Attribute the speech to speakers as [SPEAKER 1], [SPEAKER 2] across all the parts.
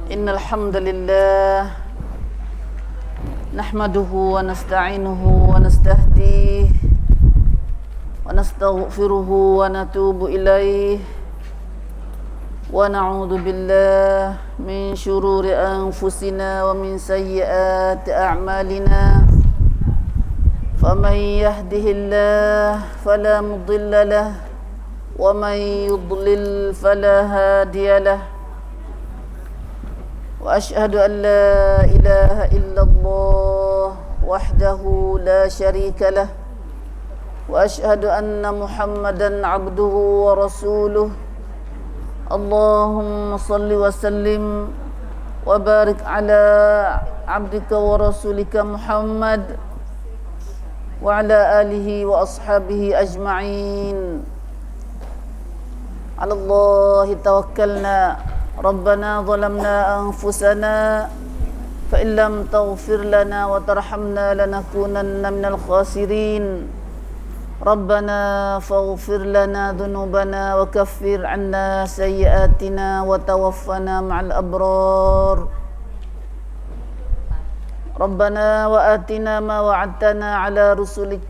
[SPEAKER 1] إن الحمد لله نحمده ونستعينه ونستهديه ونستغفره ونتوب إليه ونعوذ بالله من شرور أنفسنا ومن سيئات أعمالنا فمن يهده الله فلا مضل له ومن يضلل فلا هادي له وأشهد أن لا إله إلا الله وحده لا شريك له وأشهد أن محمدا عبده ورسوله اللهم صل وسلم وبارك على عبدك ورسولك محمد وعلى آله وأصحابه أجمعين على الله توكلنا ربنا ظلمنا أنفسنا فإن لم تغفر لنا وترحمنا لنكونن من الخاسرين ربنا فاغفر لنا ذنوبنا وكفر عنا سيئاتنا وتوفنا مع الأبرار ربنا وآتنا ما وعدتنا على رسلك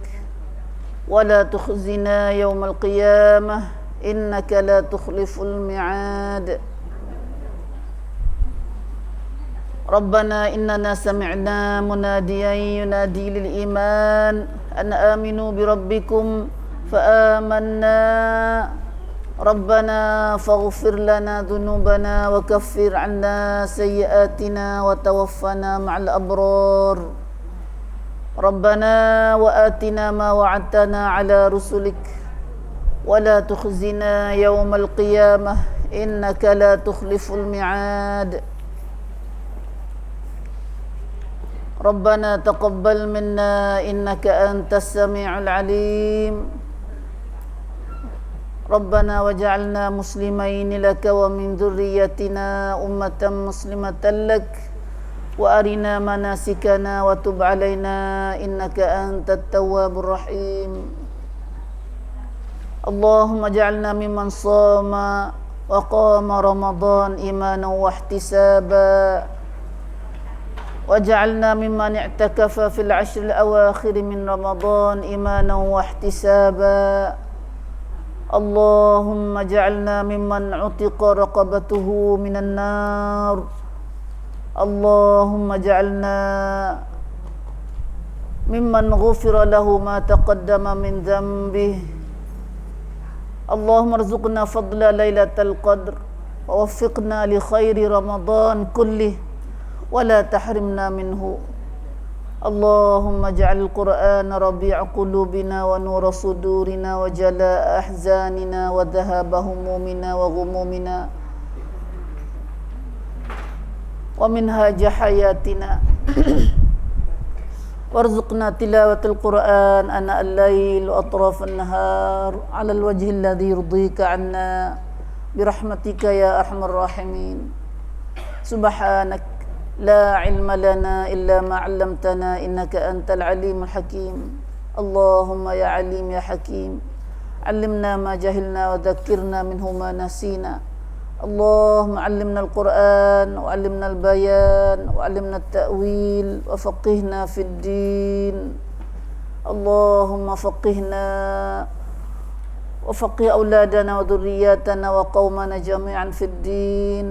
[SPEAKER 1] ولا تخزنا يوم القيامة إنك لا تخلف الميعاد ربنا إننا سمعنا مناديا ينادي للإيمان أن آمنوا بربكم فآمنا ربنا فاغفر لنا ذنوبنا وكفر عنا سيئاتنا وتوفنا مع الأبرار ربنا وآتنا ما وعدتنا على رسلك ولا تخزنا يوم القيامة إنك لا تخلف الميعاد ربنا تقبل منا إنك أنت السميع العليم ربنا وجعلنا مسلمين لك ومن ذريتنا أمة مسلمة لك وأرنا مناسكنا وتب علينا إنك أنت التواب الرحيم اللهم اجعلنا ممن صام وقام رمضان إيمانا واحتسابا واجعلنا ممن اعتكف في العشر الأواخر من رمضان إيمانا واحتسابا اللهم اجعلنا ممن عتق رقبته من النار اللهم اجعلنا ممن غفر له ما تقدم من ذنبه اللهم ارزقنا فضل ليلة القدر ووفقنا لخير رمضان كله ولا تحرمنا منه اللهم اجعل القرآن ربيع قلوبنا ونور صدورنا وجلاء أحزاننا وذهاب همومنا وغمومنا ومنهاج حياتنا وارزقنا تلاوة القرآن آناء الليل وأطراف النهار على الوجه الذي يرضيك عنا برحمتك يا أرحم الراحمين سبحانك لا علم لنا إلا ما علمتنا إنك أنت العليم الحكيم اللهم يا عليم يا حكيم علمنا ما جهلنا وذكرنا منه ما نسينا اللهم علمنا القرآن وعلمنا البيان وعلمنا التأويل وفقهنا في الدين اللهم فقهنا وفقه أولادنا وذرياتنا وقومنا جميعا في الدين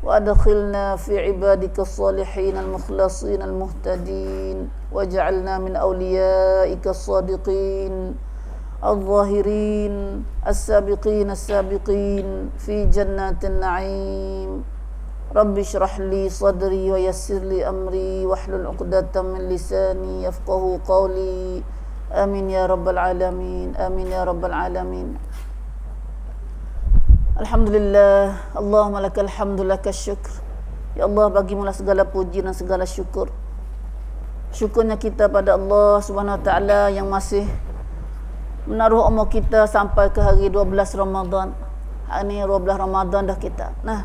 [SPEAKER 1] وأدخلنا في عبادك الصالحين المخلصين المهتدين واجعلنا من أوليائك الصادقين الظاهرين السابقين في جنات النعيم رب اشرح لي صدري ويسر لي أمري واحلل عقدة من لساني يفقه قولي آمين يا رب العالمين آمين يا رب العالمين Alhamdulillah, Allahumma lakal hamdu lakal syukr. Ya Allah, bagimulah segala puji dan segala syukur. Syukurnya kita pada Allah Subhanahu Wa Taala yang masih menaruh umur kita sampai ke hari 12 Ramadan. Hari ini 12 Ramadan dah kita. Nah,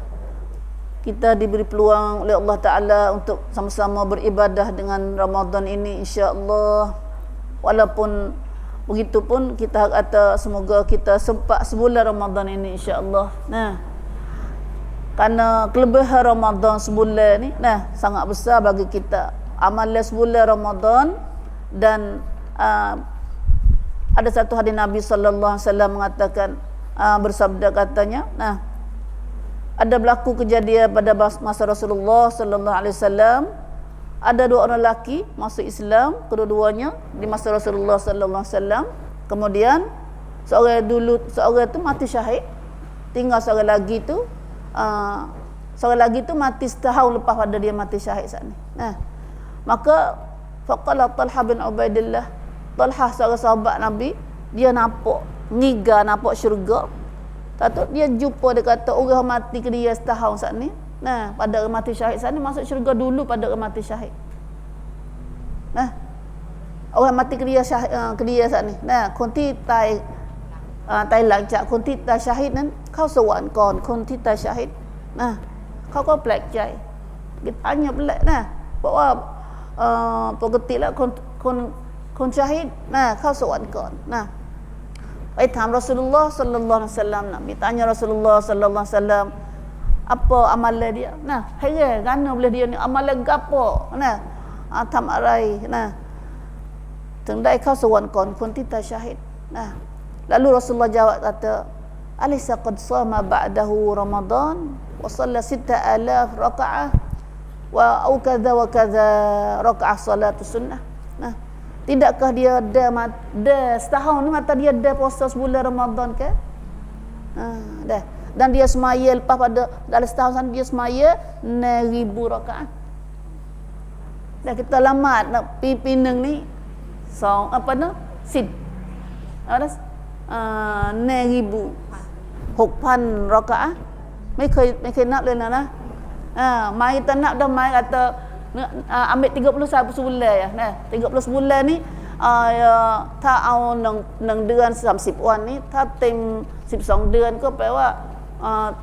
[SPEAKER 1] kita diberi peluang oleh Allah Taala untuk sama-sama beribadah dengan Ramadan ini, insya-Allah. Walaupun begitupun kita kata semoga kita sempat sebulan Ramadan ini, insya-Allah. Nah, Karena kelebihan Ramadan sebulan ni sangat besar bagi kita. Amalan sebulan Ramadan dan ada satu hadis Nabi sallallahu alaihi wasallam mengatakan bersabda katanya, ada berlaku kejadian pada masa Rasulullah sallallahu alaihi wasallam, ada dua orang lelaki masuk Islam, kedua-duanya di masa Rasulullah sallallahu alaihi wasallam. Kemudian seorang tu mati syahid, tinggal seorang lagi tu mati setahun lepas pada dia mati syahid saat ni. Maka faqala Talha bin Ubaidillah, Talha seorang sahabat Nabi, dia nampak syurga. Tahu dia jumpa, dia kata orang mati ke dia setahun saat ni. Pada orang mati syahid saat ni masuk syurga dulu pada orang mati syahid. Orang mati ke dia saat ni. Konti Thailand cak konti ta syahid nan kau sewan kon konti ta syahid. Kau pelak cai. Dia tanya pelak bahawa pokoklah kon syahid. Kau sewan kon. Ai tham Rasulullah sallallahu alaihi wasallam, Nabi tanya Rasulullah sallallahu alaihi wasallam apa amalan dia. Heran kerana boleh dia ni amalan gapo. Tham arai. Tendai kau sewan kon konti ta syahid. Lalu Rasulullah jawab kata, "Alaysa qad shama ba'dahu Ramadan wa shalla 6,000 raka'ah wa au kadza wa kadza raka'ah salatu sunnah." Tidakkah dia ada setahun ni mata dia ada puasa sebulan Ramadan ke? Dah. Dan dia semaya lepas pada dalam setahun sana dia semaya 6,000 rakaat. Dah kita lamat nak pi Pinang ni sid. Ada 6,000 6,000 rakaat. ไม่เคยนับเลยนะmai kita nak dah mai kata ambil 30 sebulan ya. 30 sebulan ni ถ้าเอา1เดือน30วันนี่ถ้าเต็ม12เดือนก็แปลว่า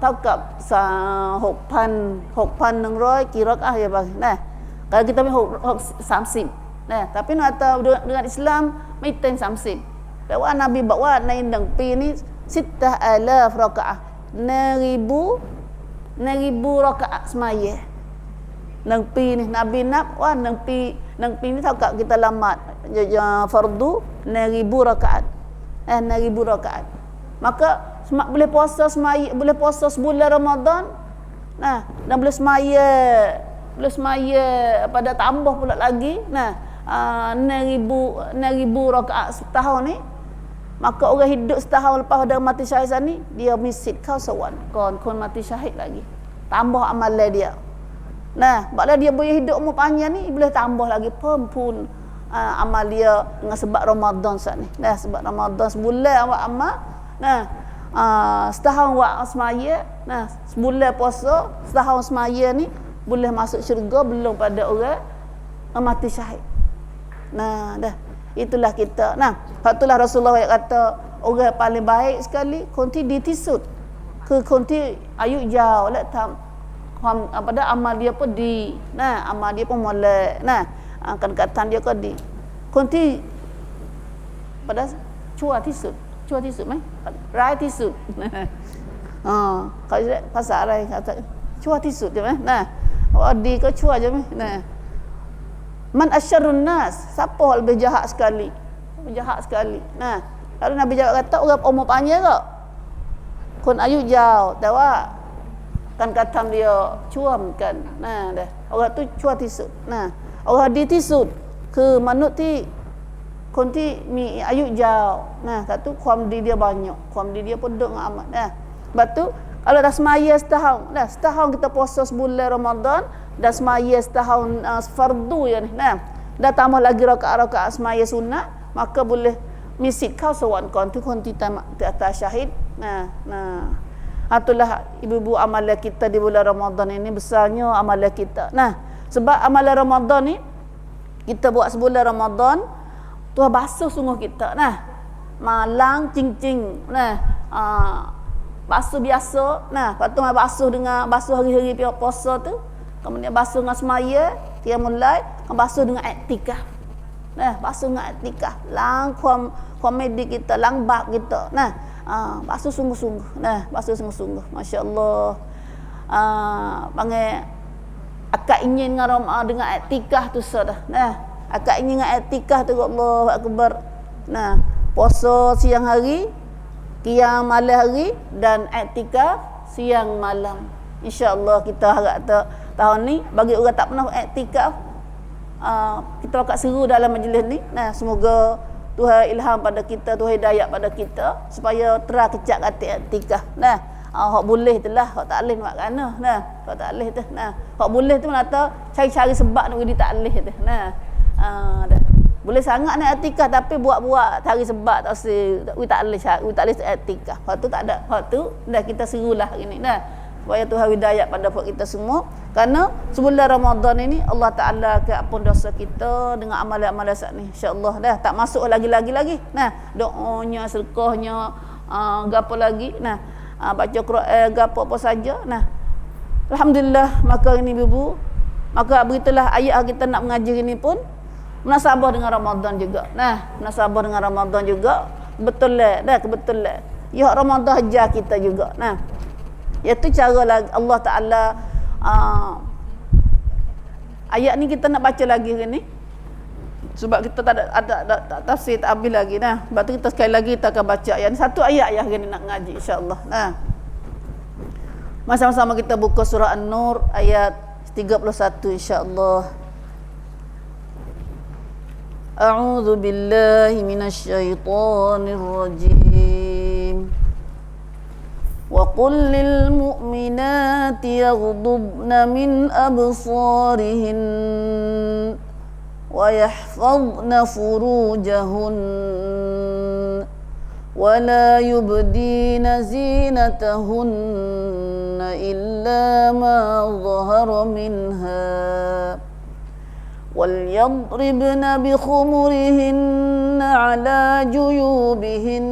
[SPEAKER 1] เท่ากับ 6,100 กี่rakaat ya bang. Kalau kita ambil 30 tapi nak kata dengan Islamไม่เต็ม30. แปลว่านาบีบอกว่าใน1ปีนี้6,000 rakaat 1,000 rakaat semaya. 1 ปีni Nabi nak wah 1 ปีni เท่ากับ kita lamat fardu 1,000 rakaat. 1,000 rakaat. Maka boleh puasa semaya, boleh puasa sebulan Ramadan. Dan boleh semaya pada tambah pula lagi. 6,000 rakaat setahun ni. Maka orang hidup setahun lepas pada mati syahid ni, dia misit kau sewan kon mati syahid lagi. Tambah amalan dia. Baklah dia boleh hidup umur panjang ni, boleh tambah lagi pun amal dia dengan sebab Ramadan saat ni. Sebab Ramadan sebulan awak amal. Setahun awak semaya, sebulan puasa, setahun semaya ni boleh masuk syurga belum pada orang mati syahid. Dah. Itulah kita. Itulah Rasulullah yang kata orang paling baik sekali konti ditisut. Konti ayuk jauh lah tam pada amal dia pun amal dia pun molek. Kan dia ko di. Konti pada cua tisut mai. Rai tisut. Kalau pasal rai kata cua tisut je mai. Di ko cua je mai. Man asyarrun nas, siapa yang lebih jahat sekali? Lalu Nabi jawab kata orang umur panjang ke? Kun ayu jauh, tahu kan kata dia cuam kan. Dah. Orang tu cua tisut. Orang di tisut ke manut ti konti mi ayu jauh. Kata kuam di dia banyak. Kuam di dia pun duk amat. Lepas tu kalau dah semaya setahun kita puasa sebulan Ramadan, dah semaya setahun fardu ya ni. Dah tambah lagi rakaat-rakaat semaya sunat, maka boleh misit kau sewan kon atas syahid. Itulah ibu-ibu amalan kita di bulan Ramadan ini, besarnya amalan kita. Sebab amalan Ramadan ni kita buat sebulan Ramadan, Tuhan basuh sungguh kita. Malang cing-cing. Basuh biasa. Lepas tu basuh dengan basuh hari-hari puasa tu. Kemudian basuh dengan semaya, dia mulai basuh dengan iktikaf. Basuh dengan iktikaf. Lang komedi kita, lang bab kita. Basuh sungguh-sungguh. Basuh sungguh-sungguh. Masya-Allah. panggil akak ingin dengan iktikaf tu sudah. Nah, akak ingin dengan iktikaf tu Allahu akbar. Nah, puasa siang hari, qiyam malam hari dan iktikaf siang malam. Insya-Allah kita harap tahun ni bagi orang tak pernah iktikaf, kita akan seru dalam majlis ni. Nah, semoga Tuhan ilham pada kita, Tuhan hidayah pada kita supaya terang kecak kata iktikaf. Nah, hak boleh tu lah, hak tak boleh nak kana. Nah, hak tak boleh tu. Nah, hak boleh tu mana cari-cari sebab nak jadi tak boleh tu. Nah, dah. Boleh sangat nak iktikaf tapi buat-buat cari sebab tak usah, tak boleh iktikaf. Hak tu tak ada. Hak tu dah kita serulah hari ni. Nah, supaya Tuhan hidayah pada kita semua. Kerana sebulan Ramadan ini Allah Ta'ala akan ampun dosa kita dengan amalan-amalan saat ni. InsyaAllah dah tak masuk lagi. Nah, doanya, sedekahnya, gapo lagi. Nah, baca Quran, gapo apa saja. Nah, alhamdulillah, maka ini ibu, maka beritalah ayat kita nak mengaji ini pun munasabah dengan Ramadan juga. Nah, munasabah dengan Ramadan juga. Betul lah, dah kebetulan. Ya Ramadan ajar kita juga. Nah, iaitu cara Allah Ta'ala ayat ni kita nak baca lagi ni sebab kita tak ada tafsir tak habis lagi. Nah, sebab tu kita sekali lagi kita akan baca ayat ni, satu ayat yang hari ni nak ngaji insya-Allah. Nah, sama-sama kita buka surah An-Nur ayat 31 insya-Allah. A'udzu billahi minasyaitonir rajim. وقل للمؤمنات يغضبن من أبصارهن ويحفظن فروجهن ولا يبدين زينتهن إلا ما ظهر منها وليضربن بخمرهن على جيوبهن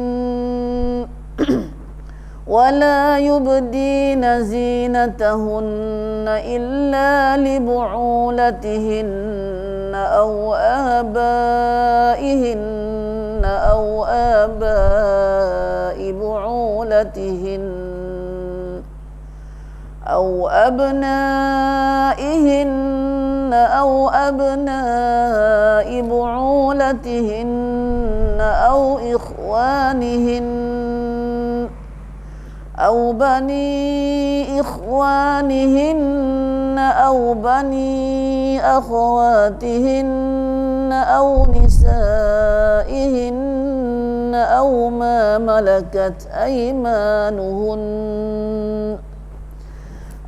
[SPEAKER 1] ولا يبدين زينتهن إلا لبعولتهن أو آبائهن أو آباء بعولتهن أو أبنائهن أو أبناء بعولتهن أو إخوانهن أو بني إخوانهن أو بني أخواتهن أو نسائهن أو ما ملكت أيمانهن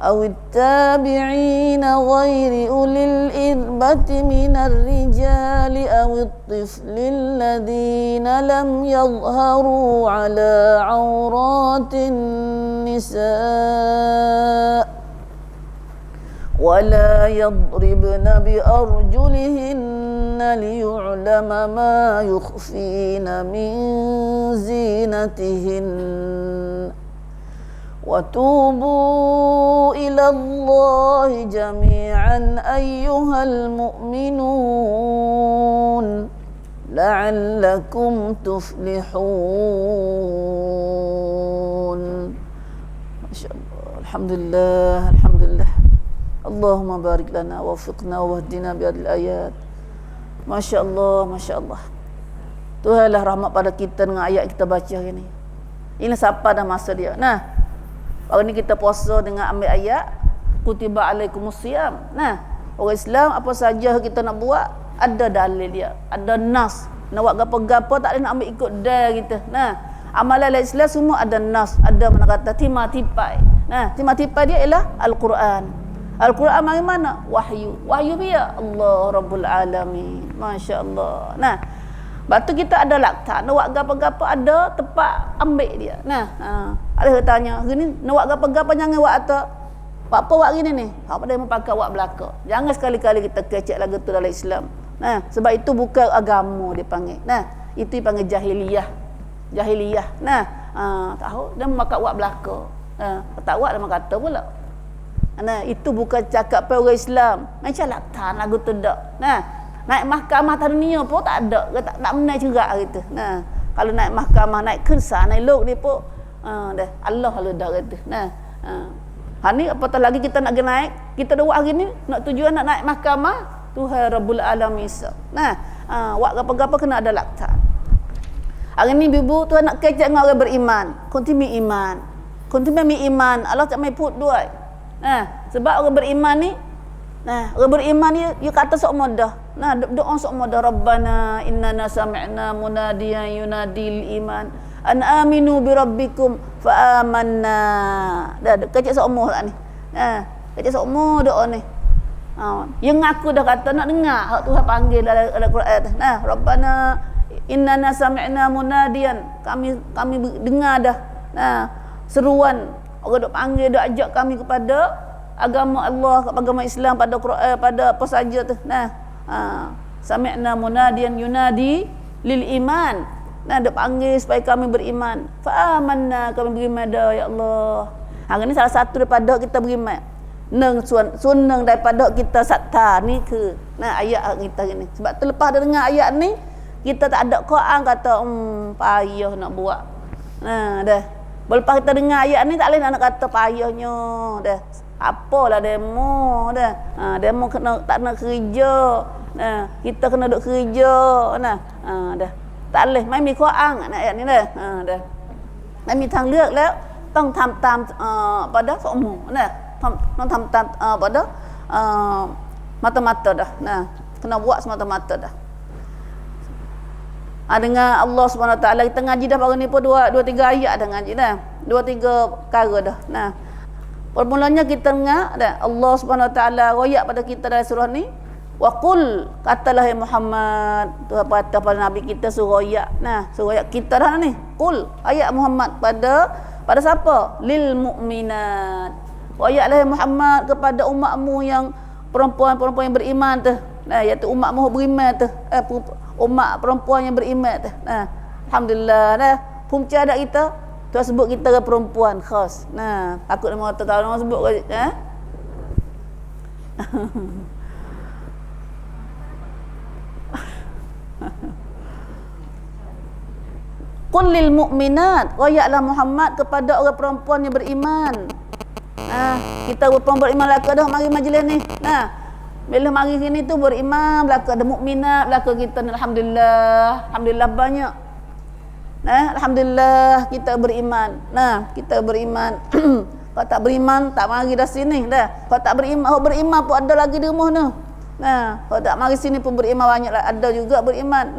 [SPEAKER 1] أو التابعين غير أولي الإربة من الرجال أو الطفل الذين لم يظهروا على عورات النساء ولا يضربن بأرجلهن ليعلم ما يخفين من زينتهن وتوبوا إلى الله جميعا أيها المؤمنون لعلكم تفلحون. ما شاء الله. الحمد لله الحمد لله. اللهم بارك لنا ووفقنا واهدنا بهذه الآيات. ما شاء الله ما شاء الله. Tuhanlah rahmat pada kita dengan ayat kita baca hari ni. Ini siapa dah masa dia. Nah, hari ni kita puasa dengan ambil ayat kutiba alaikumusiyam. Nah, orang Islam apa saja kita nak buat ada dalil dia, ada nas. Nak buat gapo-gapo tak boleh nak ambil ikut dah kita. Nah, amalan Islam semua ada nas, ada mana kata timatipai. Nah, timatipai dia ialah Al-Quran. Al-Quran mari mana? Wahyu. Wahyu dia Allah Rabbul Alamin. Masya-Allah. Nah, batu kita ada lakta, nak buat gapo-gapo ada tempat ambil dia. Nah, ada tanya, hari ni nak buat gapo-gapo jangan buat atas. Apa buat hari ni? Apa dia mau pakai buat belaka. Jangan sekali-kali kita kecek lagu tu dalam Islam. Nah, sebab itu bukan agama dia panggil. Nah, itu dipanggil jahiliyah. Jahiliyah. Nah, tahu dia mau pakai buat belaka. Tak buat dia kata pula. Nah, itu bukan cakap orang Islam. Macam lakta lagu tu dak. Nah, naik mahkamah dunia pun tak ada, tak menang cerak gitu. Nah, kalau naik mahkamah, naik kersa, naik lok ni pun dah Allah lalu dah kata. Nah, Ni apatah lagi kita nak naik, kita dah buat hari ni nak tujuan nak naik mahkamah Tuhan Rabbul Alamin. Nah, buat apa-apa kena ada laktan. Hari ni ibu Tuhan nak kecek dengan orang beriman. Kontimi iman. Kontimi iman. Allah tak mai put duai. Sebab orang beriman ni, orang beriman ni dia kata sok modah. Doa sok modah. Rabbana innana sami'na munadiyan yunadil iman an aminu bi rabbikum fa amanna. Dah kecek sok moh lah ni. Kecek sok moh doa ni. Yang ngaku dah kata nak dengar hak Tuhan panggil dalam Quran tu. Rabbana innana sami'na munadiyan, kami dengar dah seruan orang dok panggil, dok ajak kami kepada agama Allah, agama Islam, pada Quran, pada apa saja tu. Sami'na munadiyan yunadi lil iman. Dok panggil supaya kami beriman. Fa amanna, kami beriman dah ya Allah. Hari ni salah satu daripada kita beriman. Sunang daripada kita sakta ni ke ayat kita ni. Sebab terlepas dah dengar ayat ni, kita tak ada Quran kata payah nak buat. Dah. Lepas kita dengar ayat ni tak boleh nak kata payahnya. Dah. Apalah demo dah. Demo kena tak nak kerja. Kita kena duk kerja. Dah. Tak boleh mai mi Quran ayat ni dah. Dah. Mai mi tang ลือก แล้ว ต้องทำตามpada semua.ต้องทำตามpada mata-mata dah. Kena buat semata-mata dah. Dengan Allah Subhanahu Wa Taala kita ngaji dah baru ni pun 2-3 ayat dah ngaji dah. 2-3 perkara dah. Permulanya kita dengar dah Allah Subhanahu Wa Taala royak pada kita dalam surah ni, wa qul, katalah ya Muhammad, Tuhan kata pada nabi kita suruh royak. Suruh royak kita dah ni. Qul, ayat Muhammad pada siapa? Lil mukminat. Royaklah ya Muhammad kepada umatmu yang perempuan-perempuan yang beriman tu. Iaitu umatmu beriman tu. Umat perempuan yang beriman tu. Alhamdulillah. Punca ada kita, Tuhan sebut kita ke perempuan khas. Takut nama tahu nama sebut ke? Qul lil mu'minat, royaklah Muhammad kepada orang perempuan yang beriman. Kita perempuan beriman belaka dah mari majlis ni. Bila mari sini tu beriman belaka, ada mukminat belaka kita ni. Alhamdulillah banyak. Alhamdulillah kita beriman. Kita beriman. Kalau tak beriman tak mari dah sini dah. Kalau tak beriman pun ada lagi di rumah tu. Kalau tak mari sini pun beriman banyak lah, ada juga beriman.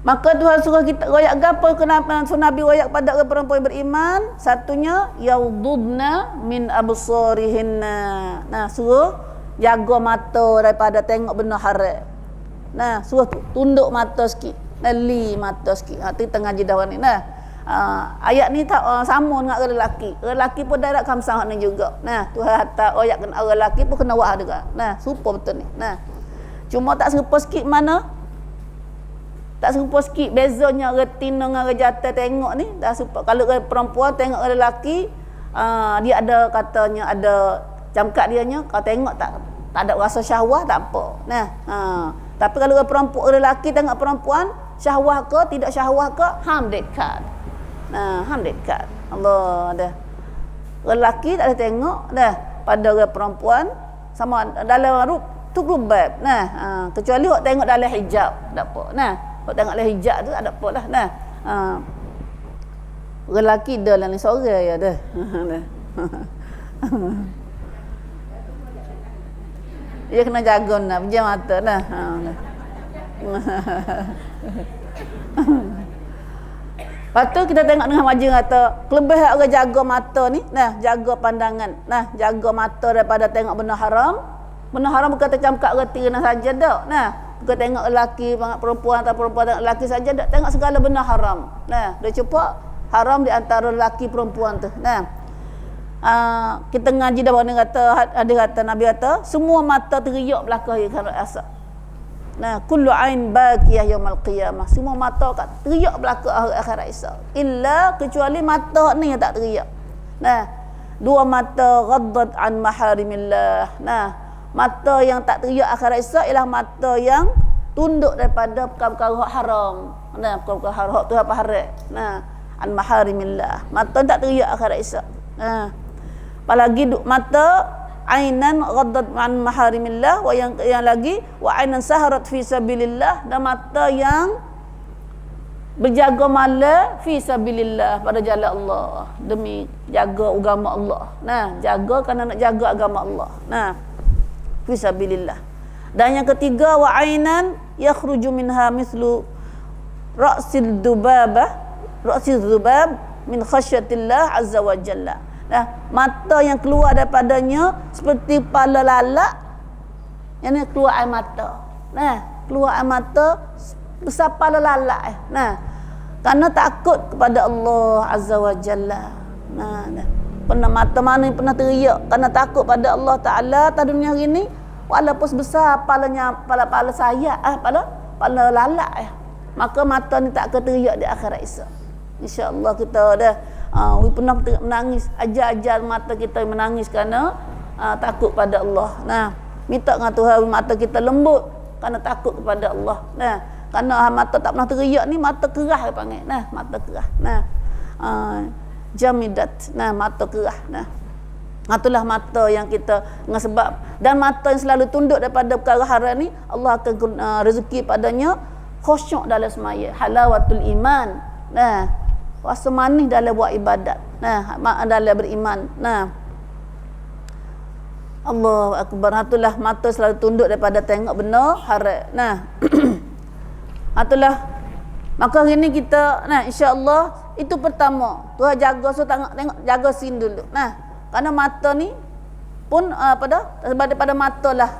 [SPEAKER 1] Maka Tuhan suruh kita royak gapo, kenapa suruh Nabi royak pada orang perempuan yang beriman? Satunya yaududna min absarihinna. Suruh jaga mata daripada tengok benda haram. Suruh tunduk mata sikit, li mata sikit. Tu tengah jidah ni. Ayat ni tak sama dengan orang lelaki. Orang lelaki pun dah kamsah ni juga. Tuhan hantar royak kena orang lelaki pun kena buat juga. Serupa betul ni. Cuma tak serupa sikit mana? Tak serupa sikit bezanya retina dengan jantan tengok ni. Dah serupa. Kalau perempuan tengok orang lelaki, dia ada katanya ada camkat dianya, kalau tengok tak ada rasa syahwah tak apa. Tapi kalau orang lelaki tengok perempuan, syahwah ke tidak syahwah ke, ham dekat. Ham dekat. Allah dah. Orang lelaki tak ada tengok dah pada orang perempuan sama dalam rubab. Kecuali hok tengok dalam hijab tak apa. Hok tengok dalam hijab tu tak ada apa lah. Orang lelaki dah lah ni sore ya dah. Dia kena jaga nak pejam mata dah. Lepas tu kita tengok dengan majlis kata, kelebihan orang jaga mata ni, jaga pandangan, jaga mata daripada tengok benda haram. Benda haram bukan tercamkat reti kena saja dak. Bukan tengok lelaki, perempuan atau perempuan tengok lelaki saja dak, tengok segala benda haram. Dia cepat haram di antara lelaki perempuan tu. Kita ngaji dah bawah ni kata Nabi kata semua mata teriak belaka hari asar. Kullu ain baqiyah yaumil qiyamah. Semua mata kat teriak belaka akhirat esok. Illa kecuali mata ni yang tak teriak. Dua mata ghaddat an maharimillah. Mata yang tak teriak akhirat esok ialah mata yang tunduk daripada perkara-perkara haram. Perkara-perkara haram tu apa haram. An maharimillah. Mata tak teriak akhirat esok. Apalagi mata ainan ghaddat an maharimillah, wa yang lagi wa ainan saharat fi sabilillah, dan mata yang berjaga malam fi sabilillah, pada jalan Allah, demi jaga agama Allah. Nah, jaga kerana nak jaga agama Allah. Nah, fi sabilillah. Dan yang ketiga wa ainan yakhruju minha mithlu ra'sil dhubab min khasyatillah azza wa jalla. Nah, mata yang keluar daripadanya seperti kepala lalat, yang ni keluar air mata. Nah, keluar air mata besar kepala lalat. Nah, kerana takut kepada Allah azza wa jalla. Nah, pernah mata mana yang pernah teriak kerana takut pada Allah Taala atas dunia hari ni, walaupun sebesar kepala saya, kepala lalat, maka mata ni tak akan teriak di akhirat esok. InsyaAllah kita dah pernah menangis, ajar-ajar mata kita menangis kerana takut pada Allah. Nah, minta dengan Tuhan mata kita lembut kerana takut kepada Allah. Nah, kerana mata tak pernah teriak ni, mata kerah dia panggil. Nah, mata kerah. Nah, jamidat. Nah, mata kerah. Nah, itulah mata yang kita, dengan sebab dan mata yang selalu tunduk daripada perkara haram ni, Allah akan rezeki padanya khusyuk dalam semaya, halawatul iman. Nah, rasa manis dalam buat ibadat. Nah, dalam beriman. Nah, Allahu akbar. Itulah mata selalu tunduk daripada tengok benda haram. Nah, itulah. Maka hari ni kita, nah, insya-Allah itu pertama. Tuhan jaga, so tengok jaga sin dulu. Nah, kerana mata ni pun sebab daripada mata lah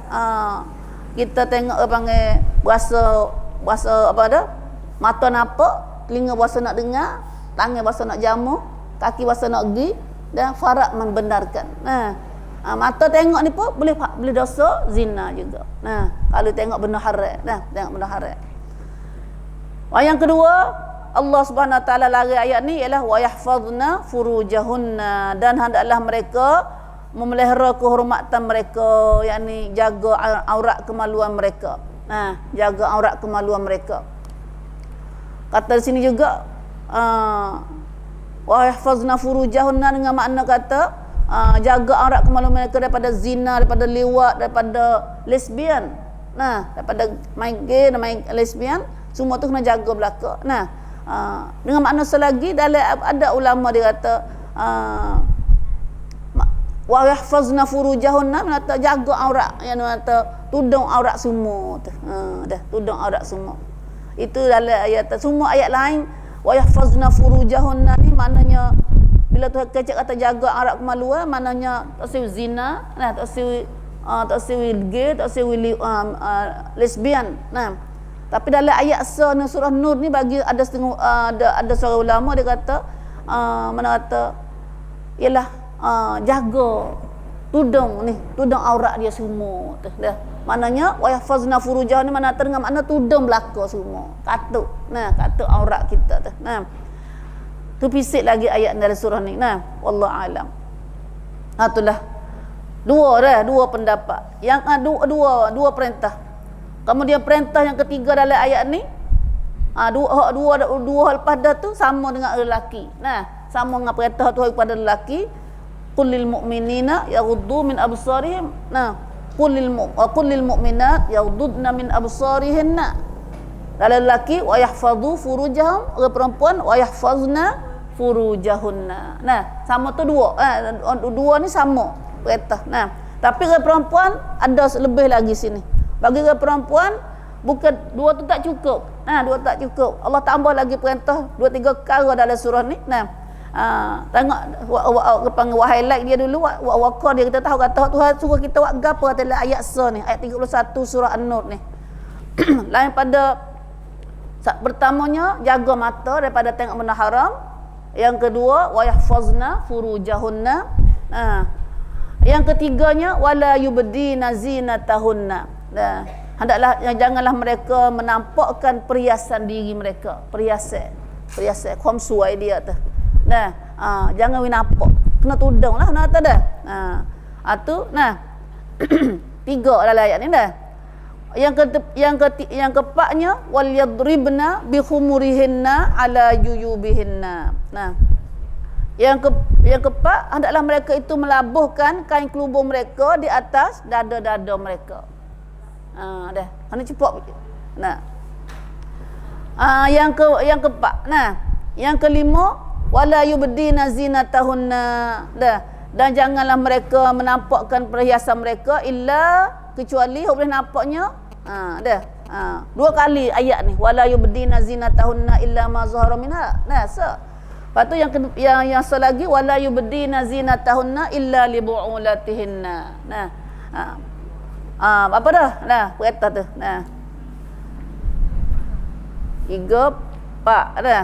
[SPEAKER 1] kita tengok panggil berasa apa dah? Mata nampak, telinga berasa nak dengar, tangan berasa nak jamu, kaki berasa nak pergi, dan farak membenarkan. Nah, mata tengok ni pun boleh dosa zina juga. Nah, kalau tengok benda haram. Nah, tengok benda haram. Yang kedua, Allah Subhanahu Wa Taala larang ayat ni ialah wa yahfazna furujahunna, dan hendaklah mereka memelihara kehormatan mereka, yakni jaga aurat kemaluan mereka. Nah, jaga aurat kemaluan mereka. Kata di sini juga wa yahfazna furujahunna, dengan makna kata jaga aurat kemaluan mereka daripada zina, daripada liwat, daripada lesbian. Nah, daripada main gay dan main lesbian, semua tu kena jaga belaka. Nah, dengan makna selagi dalam ada ulama dia kata wa yahfazna furujahunna, makna jaga aurat, yang kata tudung aurat semua tu. Dah tudung aurat semua. Itu dalam ayat, semua ayat lain wa yahfazna furujahunna ni maknanya bila Tuhan kecek kata jaga aurat kemaluan, maknanya tak sewi zina, nah, tak sewi gay, tak sewi lesbian. Nah, tapi dalam ayat surah Nur ni bagi ada setengah ada seorang ulama dia kata mana kata ialah jaga tudung aurat dia semua tu dah. Maknanya wa yahfazna furujahunna, mana dengan makna tudung belaka semua. Katuk. Nah, katuk aurat kita tu. Nah. Tu pisik lagi ayat dalam surah ni. Nah, wallahu alam. Itulah dua pendapat. Yang dua perintah. Kemudian perintah yang ketiga dalam ayat ni, dua lepas dah tu sama dengan lelaki. Nah, sama dengan perintah Tuhan kepada lelaki, qul lil mu'minina yaghuddu min absarihim. Nah, qul lil mu'minat yaghuddna min absarihinna. Dalam lelaki wa yahfazu furujahum, orang perempuan wa yahfazna furujahunna. Nah, sama tu dua. Dua ni sama perintah. Nah, tapi orang perempuan ada lebih lagi sini. Bagi orang perempuan bukan dua tu tak cukup. Nah, dua tak cukup. Allah tambah lagi perintah 2-3 perkara dalam surah ni. Nah, tengok panggil highlight dia dulu, waqar dia, kita tahu kata Tuhan suruh kita buat gapo dalam ayat ni, ayat 31 surah An-Nur ni. Lain pada pertamanya jaga mata daripada tengok benda haram. Yang kedua wa yahfazna furujahunna. Yang ketiganya wala yubdina zinatahunna. Hendaklah janganlah mereka menampakkan perhiasan diri mereka, perhiasan khamsu dia tu. Nah, jangan nampak, kena tudung lah nak dah. Tu nah. 3 dalam ayat ni dah. Yang keempatnya wal yadribna bi khumurihinna ala juyubihinna. Nah, Yang keempat, hendaklah mereka itu melabuhkan kain kelubung mereka di atas dada-dada mereka. Dah. Hanya cepat. Nah. Yang keempat. Nah, yang kelima, wala yubdina zinatahunna. Dah. Dan janganlah mereka menampakkan perhiasan mereka illa kecuali boleh nampaknya. Dah. Dua kali ayat ni, wala yubdina zinatahunna illa ma zahara minha. Nah, lepas tu yang selagi wala yubdina zinatahunna illa li bu'ulatihinna. Nah. Apa dah? Nah, perkata tu. Nah. 3 4 dah.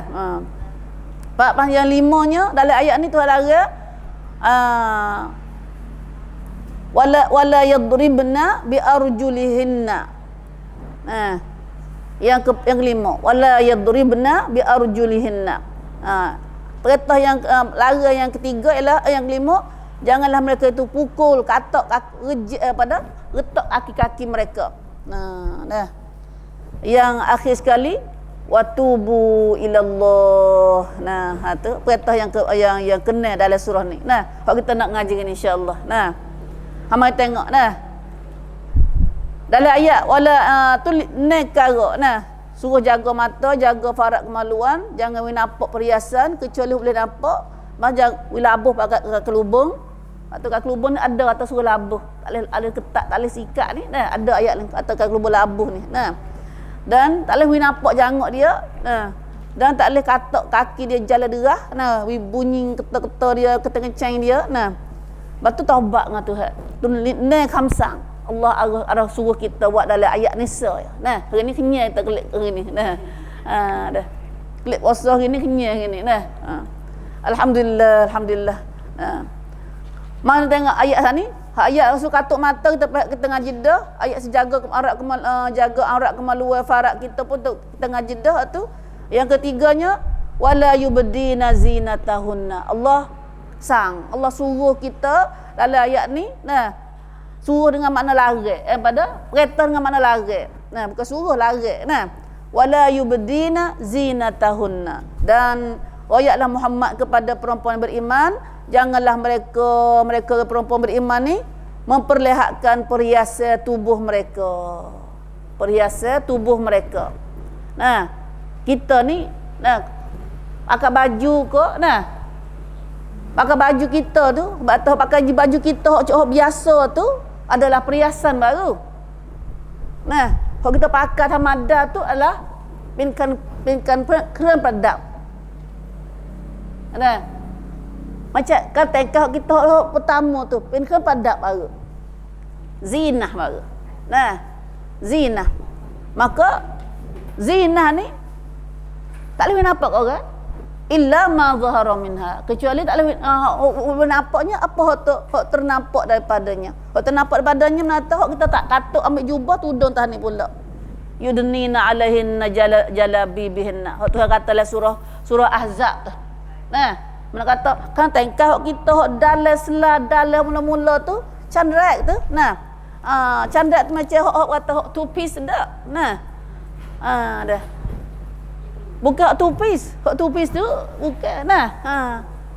[SPEAKER 1] Pak yang 5-nya dalam ayat ni Tuhan larang wala yadribna bi arjulihinna. Nah. Yang kelima, wala yadribna bi arjulihinna. Perintah yang larang yang ketiga ialah yang kelima, janganlah mereka itu pukul, katak retak kaki-kaki mereka. Dah. Yang akhir sekali, watubu ilallah. Nah, tu perintah yang kena dalam surah ni. Nah, kalau kita nak ngaji ni insya-Allah. Nah. Hang tengok nah. Dalam ayat wala tu nekara. Nah, suruh jaga mata, jaga farat kemaluan, jangan nampak perhiasan kecuali boleh nampak. Macam labuh pakai kelubung. Atau kat kelubung ni ada kata suruh labuh. Tak boleh ada ketat, tak boleh sikat ni. Nah, ada ayat ni kata kat kelubung labuh ni. Nah. Dan tak boleh nampak jangok dia. Nah. Dan tak boleh katak kaki dia jalan derah. Nah, bunyi keta-keta dia, ketengeceng dia. Nah. Lepas tu taubat dengan Tuhan. Tu ni khamsang. Allah arah suruh kita buat dalam ayat Nisa. Nah, hari ni kenyang kita klik hari ni. Nah. Dah. Klik puasa hari ni kenyang hari ni. Nah. Alhamdulillah. Mana tengok ayat ni? Ayat Rasul katuk mata kita ngaji dah. Ayat sejaga jaga aurat kemaluan farat kita pun kita ngaji dah tu. Yang ketiganya wala yubdina zinatahunna. Allah suruh kita dalam ayat ni. Nah, suruh dengan makna larang. Pada perintah dengan makna larang. Nah, bukan suruh larang. Nah, wala yubdina zinatahunna. Dan ayatlah Muhammad kepada perempuan beriman, janganlah mereka perempuan beriman ni memperlihatkan perhiasan tubuh mereka. Perhiasan tubuh mereka. Nah, kita ni pakai baju ke, pakai baju kita tu, atau pakai baju kita hok biasa tu adalah perhiasan baru. Nah, kalau kita pakai hamada tu adalah pinkan keren padam. Nah, macam kata kita pertama tu pinkan padam baru. Zinah baru. Nah, zinah. Maka zinah ni tak boleh nampak orang illa ma zahara minha, kecuali tak boleh nampaknya apa hak ternampak daripadanya. Hak ternampak daripadanya menata hak kita tak katuk ambil jubah tudung tah ni pula. Yudnina alaihinna jalabi bihinna. Hak Tuhan kata dalam surah Ahzab tu. Nah, mana kata kan tengkah hak kita hak dalam mula-mula tu candrak tu. Nah. Candrak tu macam hak kata hak two piece dak. Nah. Dah. Bukan hak two piece tu bukan. Nah.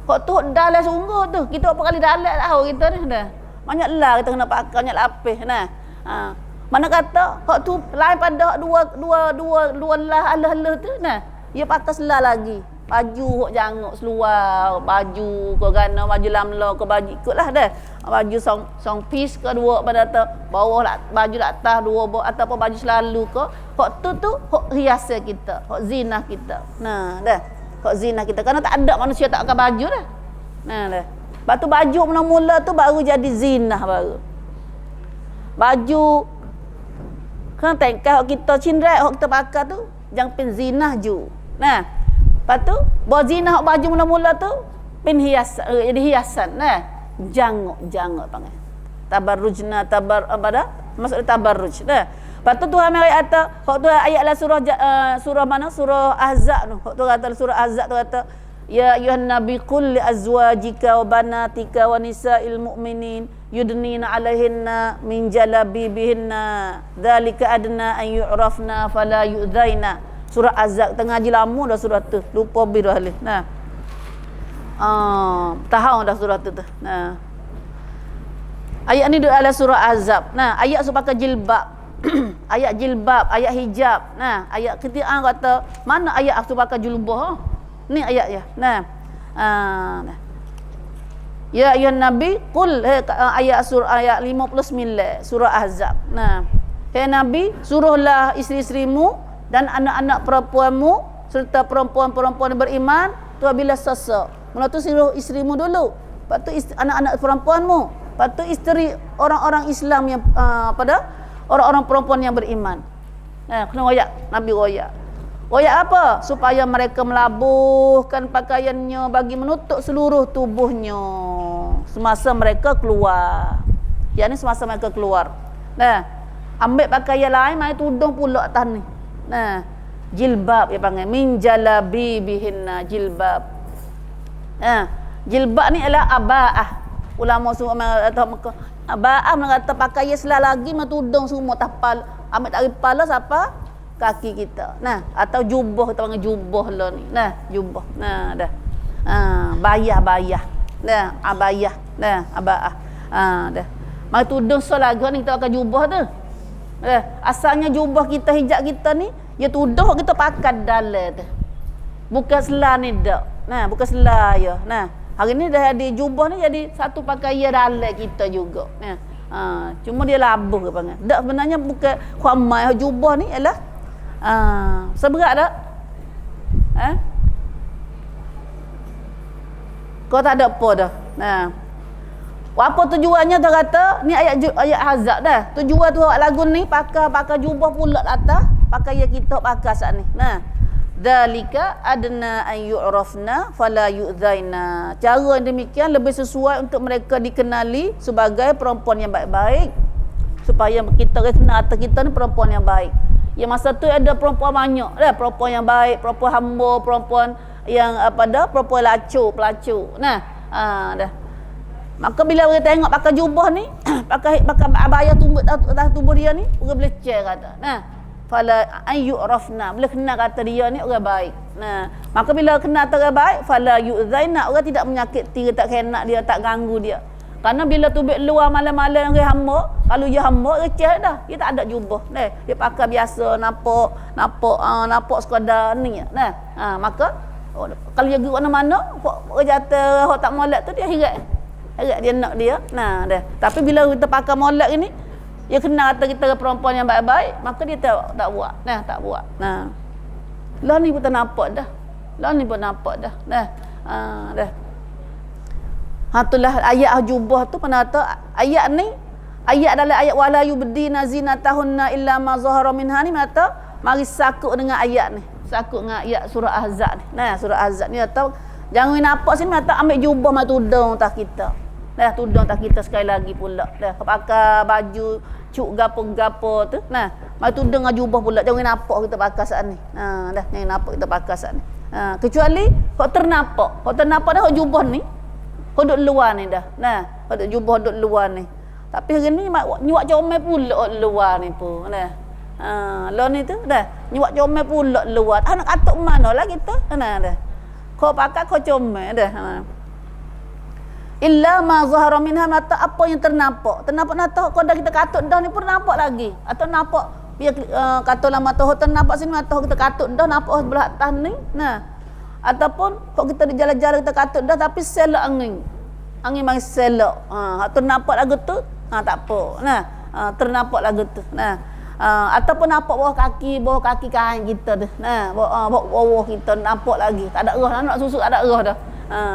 [SPEAKER 1] Hak tu dalam sungguh tu. Kita berapa kali dalam tahu kita ni dah. Banyak lah kita kena pakai banyak lapis. Nah. Mana kata hak tu lain pada hak dua lah alah tu. Nah. Dia pakai selah lagi. Baju hok janguk seluar, baju ke gana, baju lamla ke baju ikutlah dah. Baju song piece ke dua pada bawah lah, baju atas dua ataupun baju selalu ke. Hok tu hok hiasan kita, hok zinah kita. Nah, dah. Hok zinah kita kerana tak ada manusia tak pakai baju dah. Nah, dah. Lepas tu baju mula-mula tu baru jadi zinah baru. Baju kan tengkah kita cindrai hok kita pakai tu jangan pin zinah ju. Nah, lepas tu, zinah baju mula-mula tu pin jadi hiasan. Nah, jangok panggil. Tabarrujna apa dah? Maksud tabarruj. Nah. Lepas tu Tuhan mari kata, hak tu ayatlah surah mana? Surah Ahzab tu. Hak tu kata surah Ahzab tu kata, ya ayuhan nabi qul li azwajika wa banatika wa nisa'il mu'minin yudnina 'alaihinna min jalabibihinna dzalika adna an yu'rafna fala yu'dzaina. Surah Azab tengah ngaji lama dah surah tu. Lupa biru alif. Nah. Tahu dah surah tu. Nah. Ayat ni dalam surah Azab. Nah, ayat pakai jilbab. Ayat jilbab, ayat hijab. Nah, ayat ketiga kata, mana ayat aku pakai jilbab? Ni ayatnya. Nah. Nah. Ya ayuhan nabi qul ayat surah ayat 59 surah Ahzab. Nah, hai nabi, suruhlah isteri-isterimu dan anak-anak perempuanmu serta perempuan-perempuan yang beriman tu bila sasa. Mula tu suruh isterimu dulu. Lepas tu anak-anak perempuanmu. Lepas tu isteri orang-orang Islam yang pada orang-orang perempuan yang beriman. Nah, kena royak, nabi royak. Royak apa? Supaya mereka melabuhkan pakaiannya bagi menutup seluruh tubuhnya semasa mereka keluar. Yang ni semasa mereka keluar. Nah, ambil pakaian lain, mai tudung pula atas ni. Nah, jilbab dia panggil min jalabi bihinna jilbab. Nah, jilbab ni adalah abaah. Ulama semua atau abaah mengata pakaian selal lagi mai tudung semua tapal. Ambil dari kepala siapa? Kaki kita. Nah, atau jubah kita panggil jubah lah ni. Nah, jubah. Nah, dah. Bayah. Nah, abayah. Nah, abaah. Dah. Mai tudung selaga ni kita pakai jubah tu. Asalnya jubah kita, hijab kita ni, ya tudung kita pakai dalam tu. Bukan selai ni dak. Nah, bukan selai ya. Nah, hari ni dah ada jubah ni jadi satu pakaian dalam kita juga. Nah, cuma dia labuh ke panggil. Dak sebenarnya bukan khamai jubah ni ialah seberat tak? Kau tak ada apa dah. Nah. Apa tujuannya dia kata? Ni ayat Ahzab dah. Tujuan tu lagu ni pakai jubah pula atas, pakai yang kita pakai saat ni. Nah. Dzalika adna an yu'rafna fala yu'zaina. Cara yang demikian lebih sesuai untuk mereka dikenali sebagai perempuan yang baik-baik, supaya kita kenal atas kita ni perempuan yang baik. Ya masa tu ada perempuan banyak dah, perempuan yang baik, perempuan hamba, perempuan yang perempuan pelacur. Nah, dah. Maka bila orang tengok pakai jubah ni, pakai abaya tumbuk atas tubuh dia ni, orang boleh share kata. Nah, fala ayyurafna, boleh kenal kata dia ni orang baik. Nah, maka bila kenal orang baik, fala yu'zaina, orang tidak menyakiti, tak kenak dia, tak ganggu dia. Karena bila tubik luar malam-malam orang hamba, kalau dia hamba receh dah, dia tak ada jubah. Dia pakai biasa nampak sekadar ni. Nah, maka kalau dia pergi mana-mana, orang jatuh orang tak molek tu dia hirat dia nak dia. Nah, dah. Tapi bila kita pakai molek ini, dia kenal kata kita perempuan yang baik-baik, maka dia tak buat. Nah, tak buat. Nah. Lah ni pun tak nampak dah. Nah. Dah. Itulah ayat jubah tu penata ayat ni, ayat dalam ayat wala yubdina zinatahunna illa ma zahara minha ni menata mari sakut dengan ayat ni, sakut dengan ayat surah Ahzab ni. Nah, surah Ahzab ni atau jangan nampak sini menata ambil jubah mak tudung tak kita. Dah tudung tak kita sekali lagi pula. Dah pakai baju cuk gapo-gapo tu. Nah, mak tudung dengan jubah pula jangan nampak kita pakai saat ni. Dah jangan nampak kita pakai saat ni. Kecuali kau ternampak dah jubah ni. Kau duduk luar ni dah. Nah, kau duduk jubah duduk luar ni. Tapi hari ni nyuak comel pula luar ni pun. Nah. Lo ni tu dah. Nyuak comel pula luar. Nak katuk mana lah kita? Nah dah. Kau pakai kau comel dah. Illa ma zahara minha, mata apa yang ternampak. Ternampak nata kau dah kita katuk dah ni pun nampak lagi. Atau nampak biar katuk lama tahu ternampak sini mata kita katuk dah nampak sebelah atas ni. Nah. Ataupun kok kita di jalan-jalan kita katut dah tapi selok angin mari selok. Ternampak lagu tu, tak apa. Nah, ternampak lagu tu. Nah, ataupun nampak bawah kaki kain kita tu. Nah, bawah kita nampak lagi. Tak ada erah nak susuk, tak ada erah dah.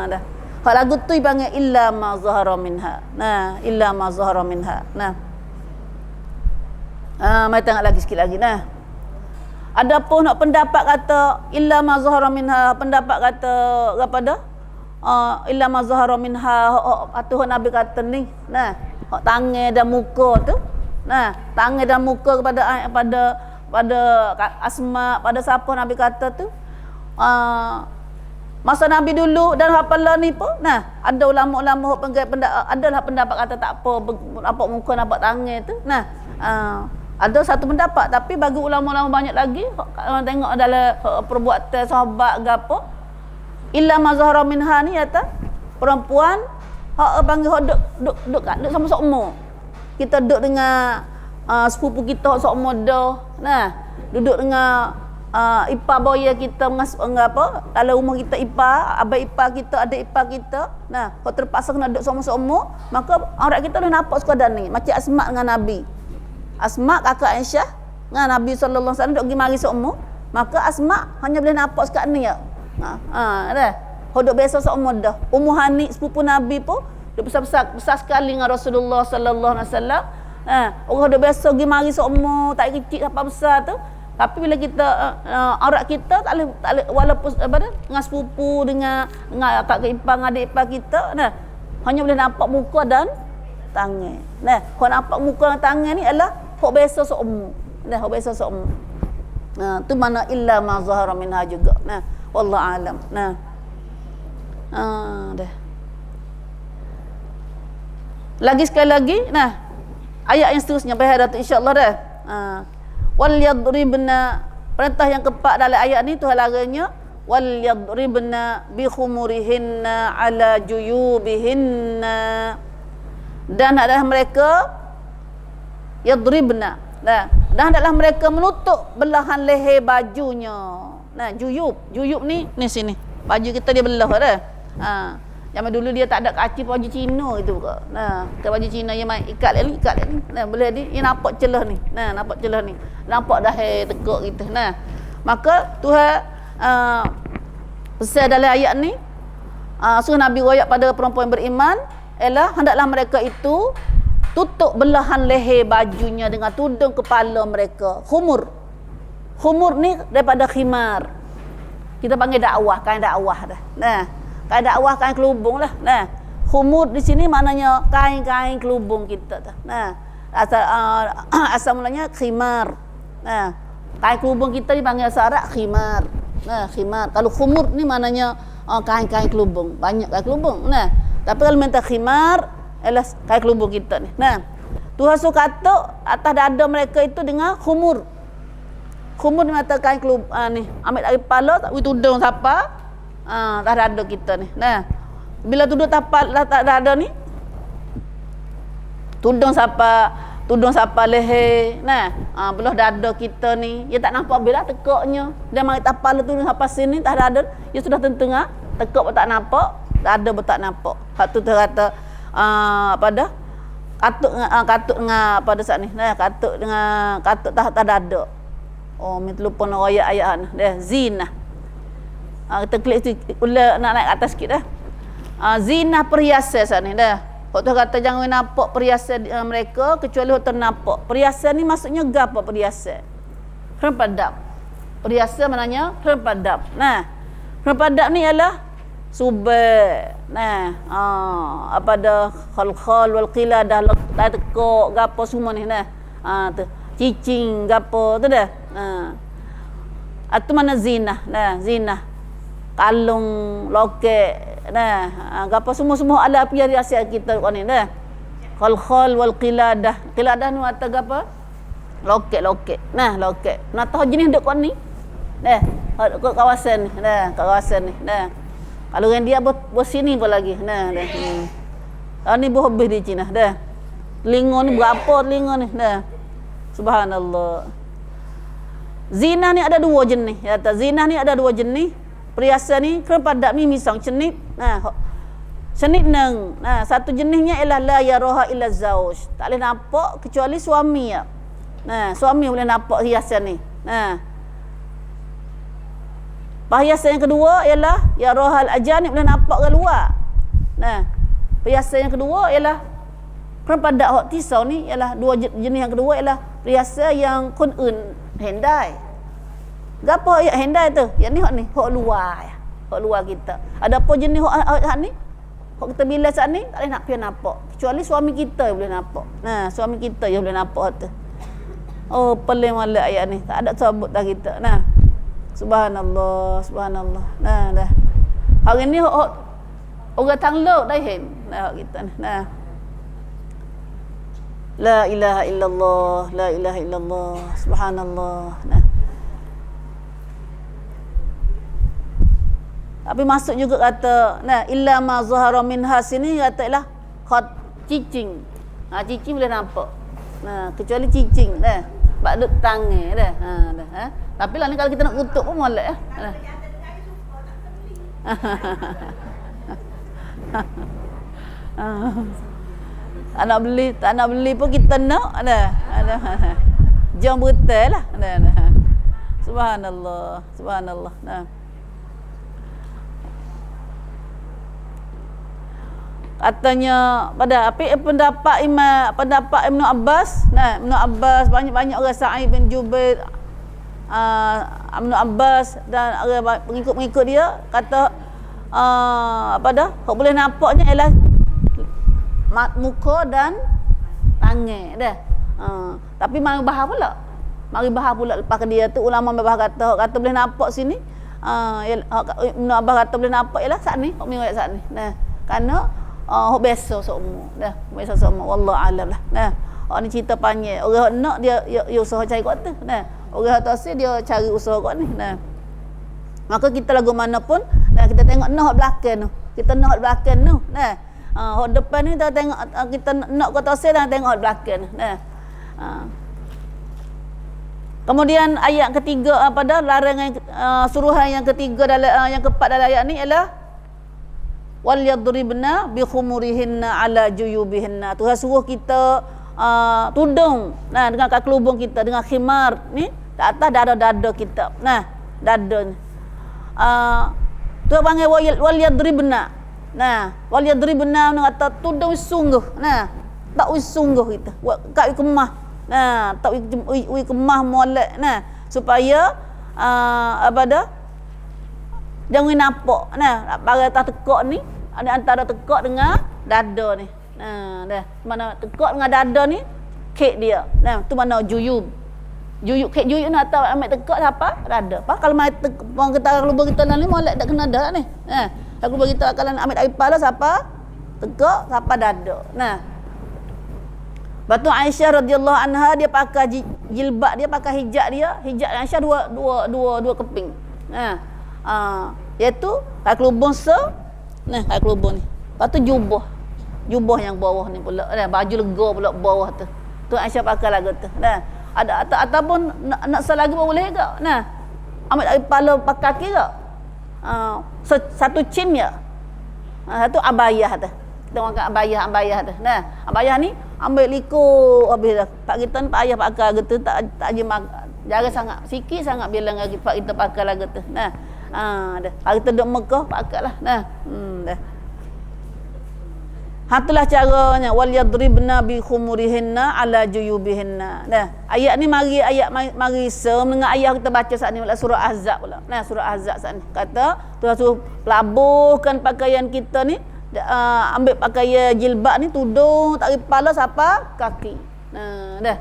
[SPEAKER 1] Dah. Hak lagu tu dipanggil illa ma zahara minha. Nah, illa ma zahara minha. Nah. Mari tengok lagi sikit lagi. Nah. Adapun nak pendapat kata illa ma zahara minha, pendapat kata kepada illa ma zahara minha atau Nabi kata ni. Nah, hak tangan dan muka tu. Nah, tangan dan muka pada Asma, pada siapa Nabi kata tu. Masa Nabi dulu dan hafal ni pun. Nah, ada ulama-ulama adalah pendapat kata tak apa nampak muka nampak tangan tu. Nah, ada satu pendapat, tapi bagi ulama-ulama banyak lagi orang tengok dalam perbuatan sahabat ke apa, illa ma zahara minha ni kata perempuan hak panggil hak duk sama sokmo. Kita duduk dengan sepupu kita hak sokmo dah. Nah, duduk dengan ipar boya kita apa dalam rumah kita, ipar abang ipar kita, adik ipar kita. Nah, kalau terpaksa kena duduk sama-sama, maka aurat kita dah nampak sekadar ni macam Asma dengan Nabi. Asma kakak Aisyah dengan Nabi sallallahu alaihi wasallam duduk pergi mari sama, maka Asma hanya boleh nampak sekadar ni ya. Dah duduk biasa sama dah. Ummu Hani sepupu Nabi pun dia besar sekali dengan Rasulullah sallallahu alaihi wasallam. Orang duduk biasa pergi mari sama, tak kecil sampai besar tu. Tapi bila kita aurat kita tak boleh walaupun dengan sepupu dengan kakak ipar, adik ipar kita, nah hanya boleh nampak muka dan tangan. Nah, kalau nampak muka dan tangan ni adalah hak biasa seumu. Nah, hak biasa seumu. Nah, tu mana illa ma zahara minha juga. Nah, wallahu alam. Nah. Dah. Lagi sekali lagi, nah ayat yang seterusnya bahaya insya-Allah dah. Wal yadribna, perintah yang keempat dalam ayat ni Tuhan larangnya wal yadribna bi khumurihinna ala juyubihinna, dan adalah mereka yadribna, dan adalah mereka menutup belahan leher bajunya. Nah, juyub ni sini baju kita dia belah dah. Zaman dulu dia tak ada kaci baju Cina itu ke. Nah, ke baju Cina yang main ikat ni. Nah, boleh dia nampak celah ni. Nah, nampak celah ni. Nampak dah tekuk gitu. Nah, maka Tuhan pesan dalam ayat ni suruh Nabi royak pada perempuan yang beriman ialah hendaklah mereka itu tutup belahan leher bajunya dengan tudung kepala mereka. Khumur ni daripada khimar. Kita panggil dakwah, kain dakwah dah. Nah, kain dakwah, kain kelubung lah. Nah, khumur di sini maknanya kain-kain kelubung kita tu. Nah, asal mulanya khimar. Nah, kain kelubung kita dipanggil asal Arab khimar. Nah, khimar. Kalau khumur ni maknanya kain-kain kelubung, banyak kain kelubung. Nah, tapi kalau minta khimar ialah kain kelubung kita ni. Nah, Tuhan suruh kata atas dada mereka itu dengan khumur. Khumur ni mata kain kelubung ni. Ambil dari kepala tak tudung siapa? Tak ada kita ni. Nah, bila tudung tak ada ni, tudung siapa leher. Nah, belah dada kita ni, dia tak nampak bila tekaknya. Dia mari tapal tudung siapa sini tak ada. Dia sudah tentu tekak pun tak nampak, dada pun tak nampak. Hak tu kata pada katut dengan pada saat ni. Nah, katut tak dada. Oh, minta lupa nak ayat-ayat dah zina. Kita klik nak naik atas sikit dah. Zina perhiasan sana dah. Hak tu kata jangan nampak perhiasan mereka kecuali hak ternampak. Perhiasan ni maksudnya gapo perhiasan? Perempadap. Perhiasan maknanya perempadap. Nah, perempadap ni ialah subah. Nah, apa dah khal wal qiladah tekok gapo semua ni nah. Tu cicing gapo tu dah. Itu mana zina. Nah, zina. Kalung, loket, nah, gapo semua ada perhiasan kita ni dah. Khal wal qiladah. Qiladah ni kata gapo? Loket. Nah, loket. Nak tahu jenis duk ni? Dah, kat kawasan ni. Dah, kawasan ni. Dah. Kalau yang dia bos sini pun lagi. Nah, dah. Ni habis di Cina dah. Telinga ni berapa telinga ni? Dah. Subhanallah. Zina ni ada dua jenis. Kata zina ni ada dua jenis. Perhiasan ni kepada ni misang cenit. Nah, cenit nang. Nah, satu jenisnya ialah la yaraha illa zauj. Tak boleh nampak kecuali suami ya. Nah, suami boleh nampak hiasan ni. Nah. Perhiasan yang kedua ialah yarahal ajanib, boleh nampak ke luar. Nah, perhiasan yang kedua ialah kepada hak tisau ni ialah dua jenis yang kedua ialah perhiasan yang kunun hendai. Gapo ya hendai tu? Yang ni hak luar ya. Hak luar kita. Ada apa jenis hak ni? Hak kita bila saat ni tak boleh nak pian nampak. Kecuali suami kita yang boleh nampak. Nah, suami kita yang boleh nampak tu. Oh, pelik malak ayat ni. Tak ada sebut dah kita. Nah. Subhanallah. Nah, dah. Hari ni orang tanglok dah hen. Nah, kita ni. Nah. La ilaha illallah. Subhanallah. Nah. Tapi masuk juga kata nah illa ma zahara minha sini kata ialah khat cicing. Cicing boleh nampak. Nah, kecuali cicing dah. Bak duk tangan dah. Dah. Tapi lah ni kalau kita nak kutuk pun molek dah. Tak nak beli pun kita nak dah. Jom betul lah. Dah. Subhanallah. Nah. Katanya pada pendapat Ibnu Abbas. Nah, Ibnu Abbas banyak orang Sa'id bin Jubair, Ibnu Abbas dan orang pengikut dia kata hok boleh nampaknya ialah muka dan tangan dah. Tapi mari bahas pula lepas ke dia tu ulama bahas kata boleh nampak sini Ibnu Abbas kata boleh nampak ialah saat ni hok minyak saat ni. Nah, kerana hok biasa semua dah. Biasa semua wallahu alam lah. Nah, orang ni cerita panjang. Orang nak dia usaha cari kat tu. Nah, orang tak asyik dia cari usaha kat ni. Nah. Maka kita lagu mana pun kita tengok hok belakang tu. Kita nak hok belakang tu. Nah. Hok depan ni kita tengok kita nak kat asyik dan tengok hok belakang. Nah. Kemudian ayat ketiga pada larangan suruhan yang ketiga dalam yang keempat dalam ayat ni ialah wal yadribna bi khumurihinna ala juyubihinna. Tuhan suruh kita tudung dengan kat kelubung kita dengan khimar ni kat atas dada-dada kita. Nah, dada ni. Tuhan panggil wal yadribna. Nah, wal yadribna ni kata tudung sungguh. Nah, tak sungguh kita. Kat kemah. Nah, tak kemah molek. Nah, supaya jangan nampak barang atas tekak ni ada antara tekak dengan dada ni. Dah. Mana tekak dengan dada ni kek dia. Nah, tu mana juyub. Kek juyub ni atau ambil tekak siapa? Dada. Kalau mai orang kita lubang kita ni molek tak kena dah ni. Aku bagi tahu kalau ambil dari kepala siapa? Tekak, siapa dada. Nah. Batu Aisyah radhiyallahu anha dia pakai jilbab dia, pakai hijab dia. Hijab Aisyah dua keping. Iaitu kat kelubung kat kelubung ni. Lepas tu jubah yang bawah ni pula. Baju lega pula bawah tu. Tu Aisyah pakai lagu tu. Ada ataupun nak selagi pun boleh ke? Ambil dari kepala pakai kaki ke? Satu cin ya. Satu abayah tu. Kita makan abayah tu. Abayah ni ambil likur habis dah. Pak kita ni payah pakai lagu tu tak jaga sangat. Sikit sangat bilang pak kita pakai lagu tu. Dah. Hari kita duduk Mekah pakailah. Dah. Hatulah caranya wal yadribna bi khumurihinna ala juyubihinna. Dah. Ayat ni mari dengan ayat kita baca saat ni surah Ahzab pula. Surah Ahzab saat ni kata Tuhan suruh pelabuhkan pakaian kita ni, ambil pakaian jilbab ni tudung tak kepala siapa kaki. Dah.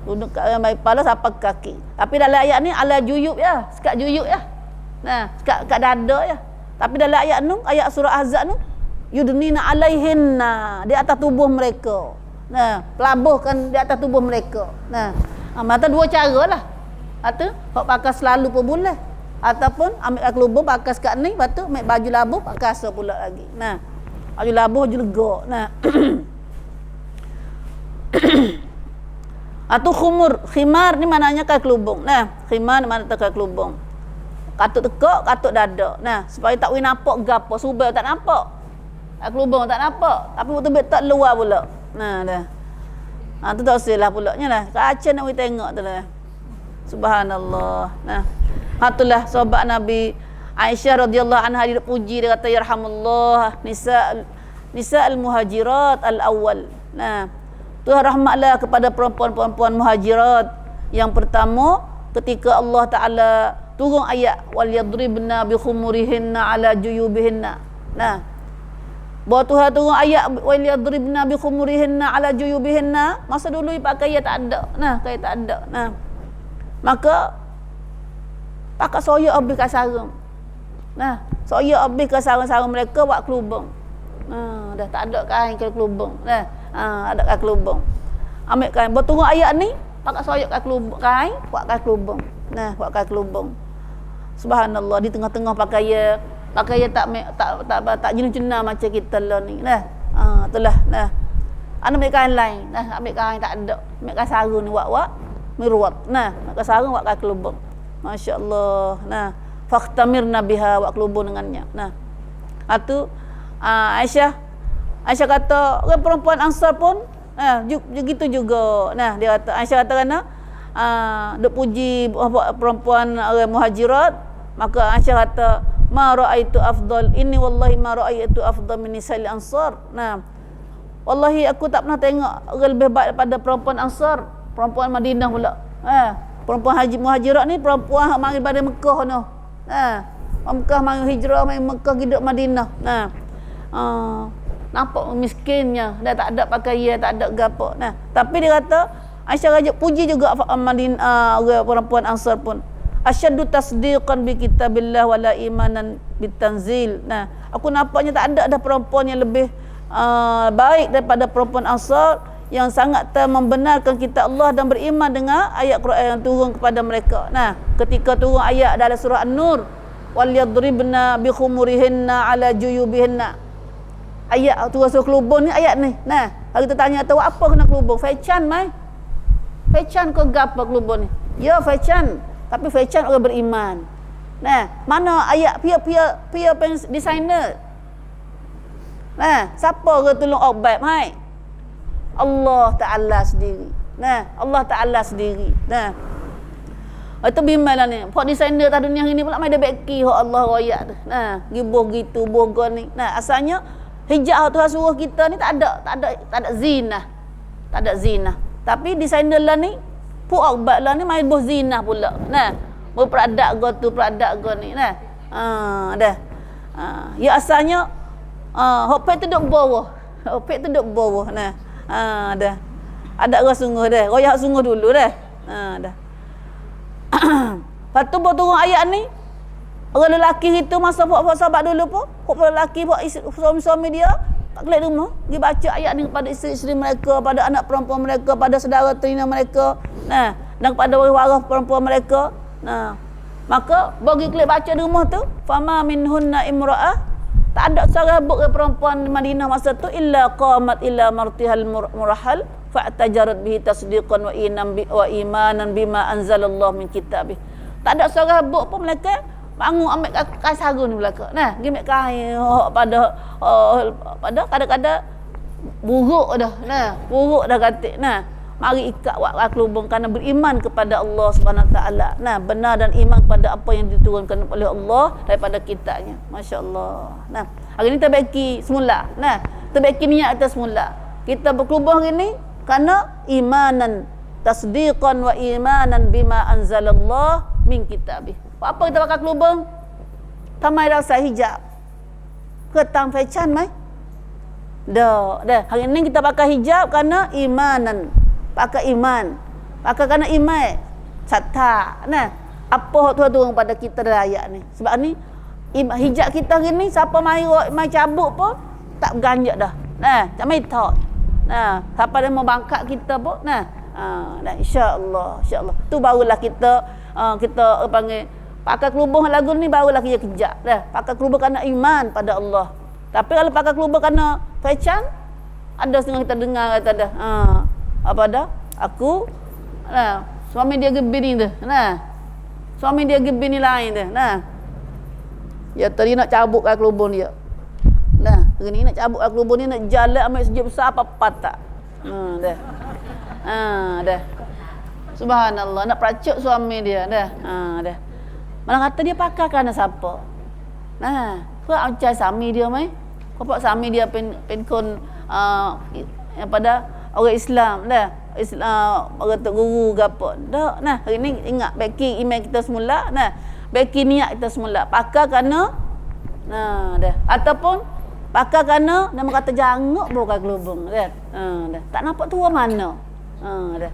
[SPEAKER 1] Tudung kat kepala siapa kaki. Tapi dalam ayat ni ala juyub ya, sekat juyub ya. Kat dada ya. Tapi dalam ayat tu, ayat surah Ahzab tu, yudnina alaihinna, di atas tubuh mereka. Pelabuhkan di atas tubuh mereka. Mata dua cara lah. Atau hok pakai selalu pun boleh. Ataupun ambil kelubung pakai sekat ni, lepas tu ambil baju labuh pakai asa pula lagi. Baju labuh baju lega. Atau khimar ni maknanya kat kelubung. Khimar ni maknanya kat kelubung. Katut tekak, katut dada. Supaya tak boleh nampak gapo, subel tak nampak. Kelubung tak nampak. Tapi betul-betul tak luar pula. Dah. Tu tak usah lah pula nya lah. Kacau nak tengok tu lah. Subhanallah. Itulah sahabat Nabi Aisyah radhiyallahu anha dia puji, dia kata yarhamullah nisa al-muhajirat al-awwal. Tuhan rahmatlah kepada perempuan-perempuan muhajirat yang pertama ketika Allah Taala turun ayat wal yadribna bi khumurihinna ala juyubihinna. Bahawa Tuhan turun ayat wal yadribna bi khumurihinna ala juyubihinna, masa dulu pakai ayat tak ada. Kayak tak ada. Maka pakai soya habis kat sarung. Soya habis ke sarung-sarung mereka buat kelubung. Dah tak ada kain ke kelubung. Ada kat kelubung. Ambil kain. Berturun ayat ni, pakai soya kat kelubung kain, buat kat kelubung. Buat kat kelubung. Subhanallah, di tengah-tengah pakai pakai tak jenis cena macam kita lah ni. Nah. Itulah. Nah. Ana ambil kain lain. Nah, ambil kain tak ada. Ambil kain sarung ni wak mirwat. Nah, kain sarung wak kain kelubung. Masya-Allah. Nah, faqtamirna biha wak kelubung dengannya. Nah. Itu Aisyah kata orang perempuan Ansar pun begitu juga. Nah, dia kata Aisyah kata kerana duk puji perempuan orang Muhajirat, maka Aisyah kata ma raaitu afdal inni wallahi ma raaitu afdal min nisa'il Ansar. Nah, wallahi aku tak pernah tengok orang lebih baik daripada perempuan Ansar, perempuan Madinah pula. Perempuan Haji Muhajirat ni perempuan hak mari daripada Mekah noh. Mekah mari hijrah mari Mekah hidup Madinah. Nah. Nampak miskinnya, dah tak ada pakaian, tak ada gapo. Nah, tapi dia kata Aisyah raja puji juga Madinah orang perempuan Ansar pun. Asyaddu tasdiqan bi kitabillah wala imanan bitanzil. Nah, aku nampaknya tak ada perempuan yang lebih baik daripada perempuan Ansar yang sangat membenarkan kitab Allah dan beriman dengan ayat Quran yang turun kepada mereka. Nah, ketika turun ayat dalam surah An-Nur, wal yadribna bi khumurihinna ala juyubihinna. Ayat tu rasa kelubung ni ayat ni. Nah, kalau kita tanya tahu apa kena kelubung? Fashion mai. Fashion ke gapo kelubung ni? Ya fashion, tapi fashion orang beriman. Nah, mana ayat pia designer? Nah, siapa orang tolong obat mai? Allah Taala sendiri. Nah, Allah Taala sendiri. Nah. Itu bimbanglah ni. Pok designer atas dunia ini pula mai ada beki hak Allah royak tu. Nah, gibuh gitu bogon ni. Nah, asalnya hijab Tuhan suruh kita ni tak ada zina. Tak ada zina. Tapi designer lah ni, puk obat lah ni main boh zina pula. Nah, berperadak tu peradak ni. Nah. Dah. Ya asalnya hopek tu duk bawah. Hopek tu duk bawah. Nah. Dah. Ada orang sungguh dah. Royak sungguh dulu dah. Dah. Lepas tu turun ayat ni, orang lelaki itu masa buat sahabat dulu pun, orang lelaki buat suami-suami dia tak kelik rumah, dia baca ayat ni kepada isteri-isteri mereka, pada anak perempuan mereka, pada saudara terinah mereka, nah, dan kepada waris perempuan mereka. Nah, maka bagi kelik baca di rumah tu, fama minhunna imra'ah, tak ada seorang perempuan di Madinah masa tu illa qamat illa martihal murahal fa'tajarat bihi tasdiqan wa imanan bima anzalallahu min kitabih. Tak ada seorang buk pun mereka bangun ambil kain sarung ni belaka. Nah, pergi ambil kain pada kadang-kadang buruk dah. Nah, buruk dah katik. Nah, mari ikat wak kelubung kerana beriman kepada Allah Subhanahu Wa Taala. Nah, benar dan iman kepada apa yang diturunkan oleh Allah daripada kitabnya. Masya-Allah. Nah, hari ni terbaiki semula. Nah, terbaiki niat kita semula. Kita berkelubung hari ni kerana imanan tasdiqan wa imanan bima anzalallah min kitabih. Apa kita pakai kelubung? Tamai rasa hijab. Ketang fashion mai? Dah. Hari ni kita pakai hijab kerana imanan. Pakai iman. Pakai kerana iman. Sata. Nah, apa Tuhan turun pada kita dalam ayat ni? Sebab ni hijab kita hari ni siapa mai cabut pun tak ganjak dah. Nah, tak mai tak. Nah, siapa dia mau bangkat kita pun nah. Dah insya-Allah. Tu barulah kita panggil pakai kelubung lagu ni barulah kita kejap dah. Pakai kelubung kerana iman pada Allah. Tapi kalau pakai kelubung kerana fashion, ada setengah kita dengar kata dah. Apa dah? Aku suami dia gebini dah. Nah. Suami dia gebini lain dah. Nah. Ya tadi nak cabut pakai kelubung dia. Nah, hari ni nak cabut pakai kelubung ni nak jalan ambil sejak besar apa patah. Dah. Dah. Subhanallah, nak peracuk suami dia dah. Dah. Mana kata dia pakai kerana siapa? Nah, kau macam suami dia mai. Kau pak suami dia penkon pada orang Islam dah. Islam orang tok guru gapo. Dah. Nah, hari ni ingat backing email kita semula. Nah, backing niat kita semula. Pakai kerana dah. Ataupun pakai kerana nama kata janguk bukan kelubung dah. Dah. Tak nampak tua mana. Dah.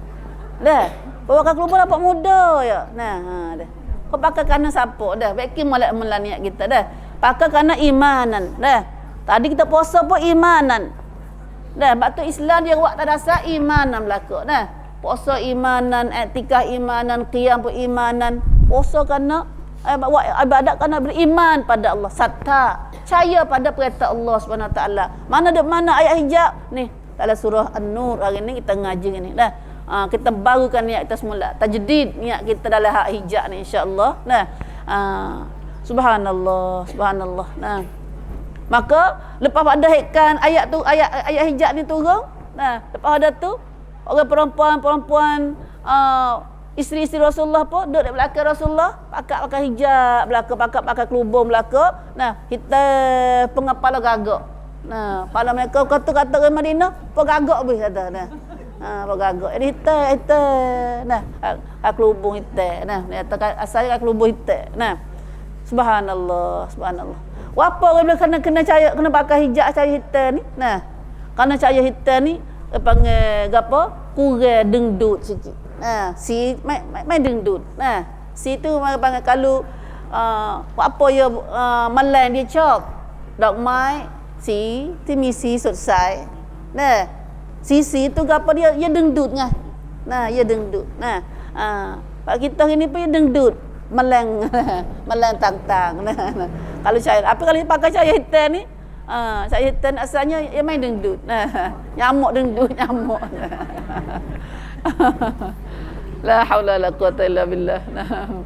[SPEAKER 1] Dah. Bawa kelubung nampak muda ya. Nah, dah. Kau pakai kerana siapa? Dah. Backing mulai niat kita dah. Pakai kerana imanan. Dah. Tadi kita puasa pun imanan. Dah. Sebab tu Islam dia buat tak dasar imanan belaka. Dah. Puasa imanan, etikah imanan, qiyam pun imanan. Puasa kerana buat ibadat kerana beriman pada Allah, satta, percaya pada perintah Allah Subhanahu Wa Taala. Mana ayat hijab ni dalam surah An-Nur hari ni kita ngaji ni dah. Kita barukan niat kita semula, tajdid niat kita dalam hak hijab ni insya-Allah. Nah, subhanallah. Nah, maka lepas pada hekkan ayat tu, ayat hijab ni turun, nah, lepas ada tu orang perempuan isteri-isteri Rasulullah pun duduk di belakang Rasulullah, pakai hijab belakang, pakai kelubung belakang. Nah, kita pengepala gagak. Nah, kepala mereka kata orang Madinah pun gagak habis kata. Nah, bergagak. Ini hitam. Nah, kelubung hitam. Nah, ni asal kelubung hitam. Nah, subhanallah. Apa orang bilang kena cahaya, kena pakai hijab cahaya hitam ni? Nah, kerana cahaya hitam ni panggil apa? Kurang dengdut sikit. Nah, si main dengdut. Nah, si tu panggil kalau apa ya malam dia cop. Dok mai si misi selesai. Nah, sisi tu apa dia dengdut ngah. Nah, dia dengdut. Nah, pak kita ni pun dia dengdut. Meleng tang-tang. Nah. Kalau cair, apa kalau pakai cair hitam ni? Cair hitam asalnya dia main dengdut. Nah, nyamuk dengdut nyamuk. La haula la quwata illa billah. Nah.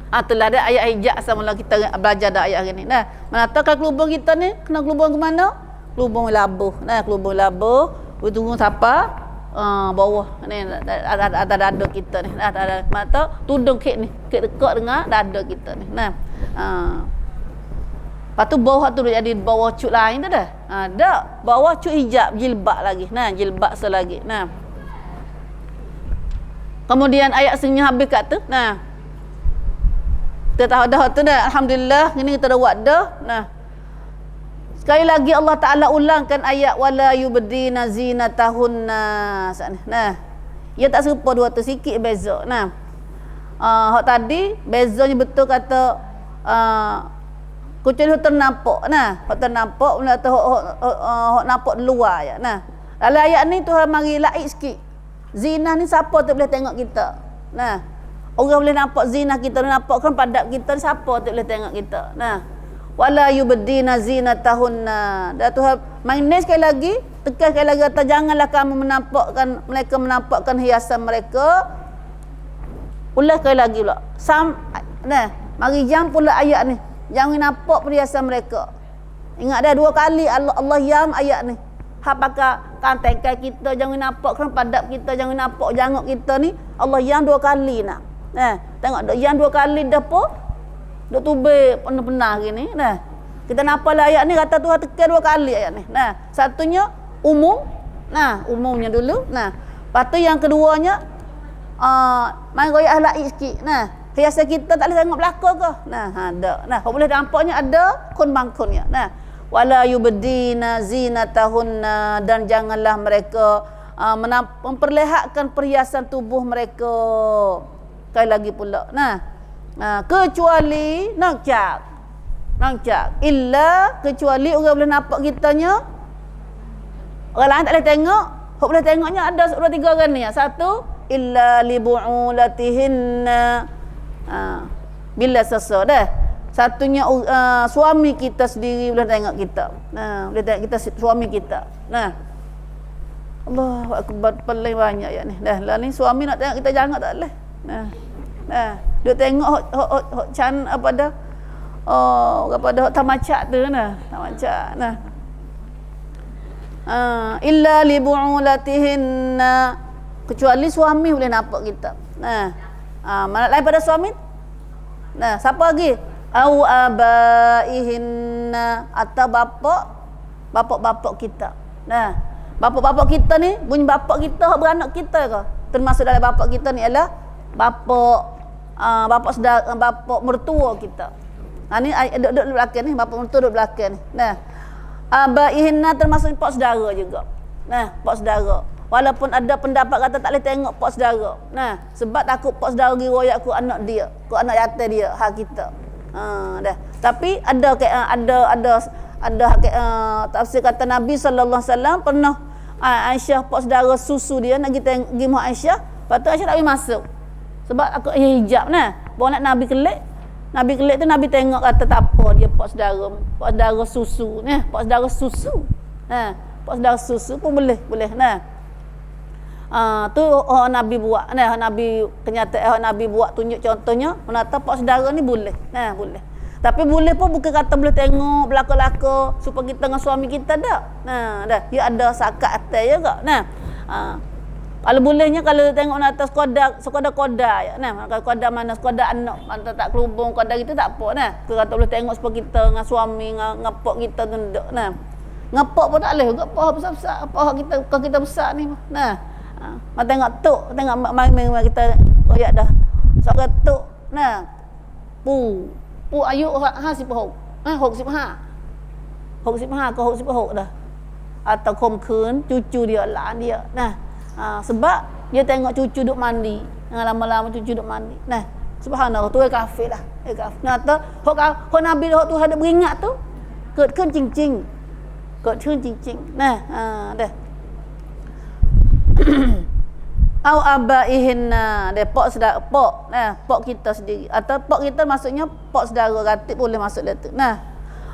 [SPEAKER 1] Itulah ada ayat hijab semula kita belajar dah ayat hari ni. Nah, mana tahu kalau kelubung kita ni kena kelubung ke mana? Kelubung labuh. Nah, kelubung labuh, tunggu siapa? Bawah ni ada dada kita ni. Ada mata tudung kek ni, kek dekat dengan dada kita ni. Nah. Lepas tu bawah tu jadi bawah cut lain tu dah. Dak, bawah cut hijab jilbab lagi. Nah, jilbab selagi. Nah. Kemudian ayat senyap habis kat tu. Nah. Kita tahu dah tu dah. Alhamdulillah, ini kita dah buat dah. Nah. Sekali lagi Allah Ta'ala ulangkan ayat wala yubdina zinatahunna. Nah, ia tak serupa dua tu, sikit beza. Nah, hak tadi bezanya betul kata kucing ternampak. Nah, hak ternampak atau hak nampak luar ya. Nah, dalam ayat ni Tuhan mari laik sikit. Zina ni siapa tu boleh tengok kita. Nah, orang boleh nampak zina kita, nampak kan padat kita, siapa tu boleh tengok kita. Nah, wala yubdina zinatahunna. Dan Tuhan main sekali lagi, tekan sekali lagi kata janganlah kamu menampakkan hiasan mereka. Ulas sekali lagi pula. Nah, mari jam pula ayat ni. Jangan nampak perhiasan mereka. Ingat dah dua kali Allah yam ayat ni. Hak pakai kantai kita, jangan nampak kan padat kita, jangan nampak janguk kita ni. Allah yam dua kali nak. Nah, tengok dak yam dua kali dah pun. Duk tubik pernah gini. Nah, kita nampak lah ayat ni kata Tuhan tekan dua kali ayat ni. Nah, satunya umum. Nah, umumnya dulu. Nah, lepas tu yang keduanya main royak laik sikit. Nah, hiasan kita tak boleh tengok belakang ke? Nah, ada. Nah, kalau boleh nampaknya ada kun bangkunnya. Nah, wala yubdina zinatahunna, dan janganlah mereka memperlihatkan perhiasan tubuh mereka. Sekali lagi pula. Nah, kecuali nangcak illa, kecuali orang boleh nampak kitanya, orang lain tak boleh tengok. Hok boleh tengoknya ada dua tiga orang ni. Satu, illa li bu'ulatihinna, bila sesa dah. Satunya suami kita sendiri boleh tengok kita. Boleh tengok kita suami kita. Nah, Allahu akbar, paling banyak ya ni. Dah lah ni suami nak tengok kita jangan tak boleh. Nah, dia tengok hok can apa dah. Apa dah tamacak tu nah. Tamacak nah. Illa li bu'ulatihinna, kecuali suami boleh nampak kita. Nah. Mana lain pada suami? Nah, siapa lagi? Au abaihinna, atau bapak kita. Nah, bapak kita ni, bunyi bapak kita hok beranak kita ke? Termasuk dalam bapak kita ni ialah bapak saudara, bapak mertua kita. Ni duduk belakang ni, bapak mertua duduk belakang ni. Nah, abaihinna termasuk pak saudara juga. Nah, pak saudara. Walaupun ada pendapat kata tak boleh tengok pak saudara. Nah, sebab takut pak saudara riwayat ku anak dia, ku anak yatim dia, hak kita. Dah. Tapi ada tafsir kata Nabi sallallahu alaihi wasallam pernah Aisyah pak saudara susu dia nak pergi mak Aisyah, lepas tu Aisyah tak boleh masuk. Sebab aku hijab nah. Bawa nak Nabi kelik. Nabi kelik tu Nabi tengok kata tak apa dia pak saudara susu. Pak saudara susu. Pak saudara susu pun boleh. Nah. Tu Nabi buat. Nabi kenyataan Nabi buat tunjuk contohnya, menata pak saudara ni boleh. Boleh. Tapi boleh pun bukan kata boleh tengok belaka-laka supaya kita dengan suami kita dak. Dah. Dia ada sakat atas je kak. Kalau bolehnya kalau tengok atas koda ya. Koda mana koda anak mana tak kelubung koda gitu tak apa. Tu kata boleh tengok supaya kita dengan suami ngapok kita tu dak. Ngapok pun tak boleh. Apa besar-besar apa kita besar ni. Mak tengok tengok main kita royak dah. Seorang tok pu ayu si pohok. 65 ke 66 dah. Atau khomkhun cucu dia lan dia. Sebab dia tengok cucu duk mandi. Lama-lama cucu duk mandi. Subhanallah tu kafir dah. Kafir. Kata hok Nabi hok tu ada beringat tu. Ket keun cincing. Dah. Au abaihinna pok saudara pok kita sendiri atau pok kita maksudnya pok saudara ratib boleh masuk dalam tu.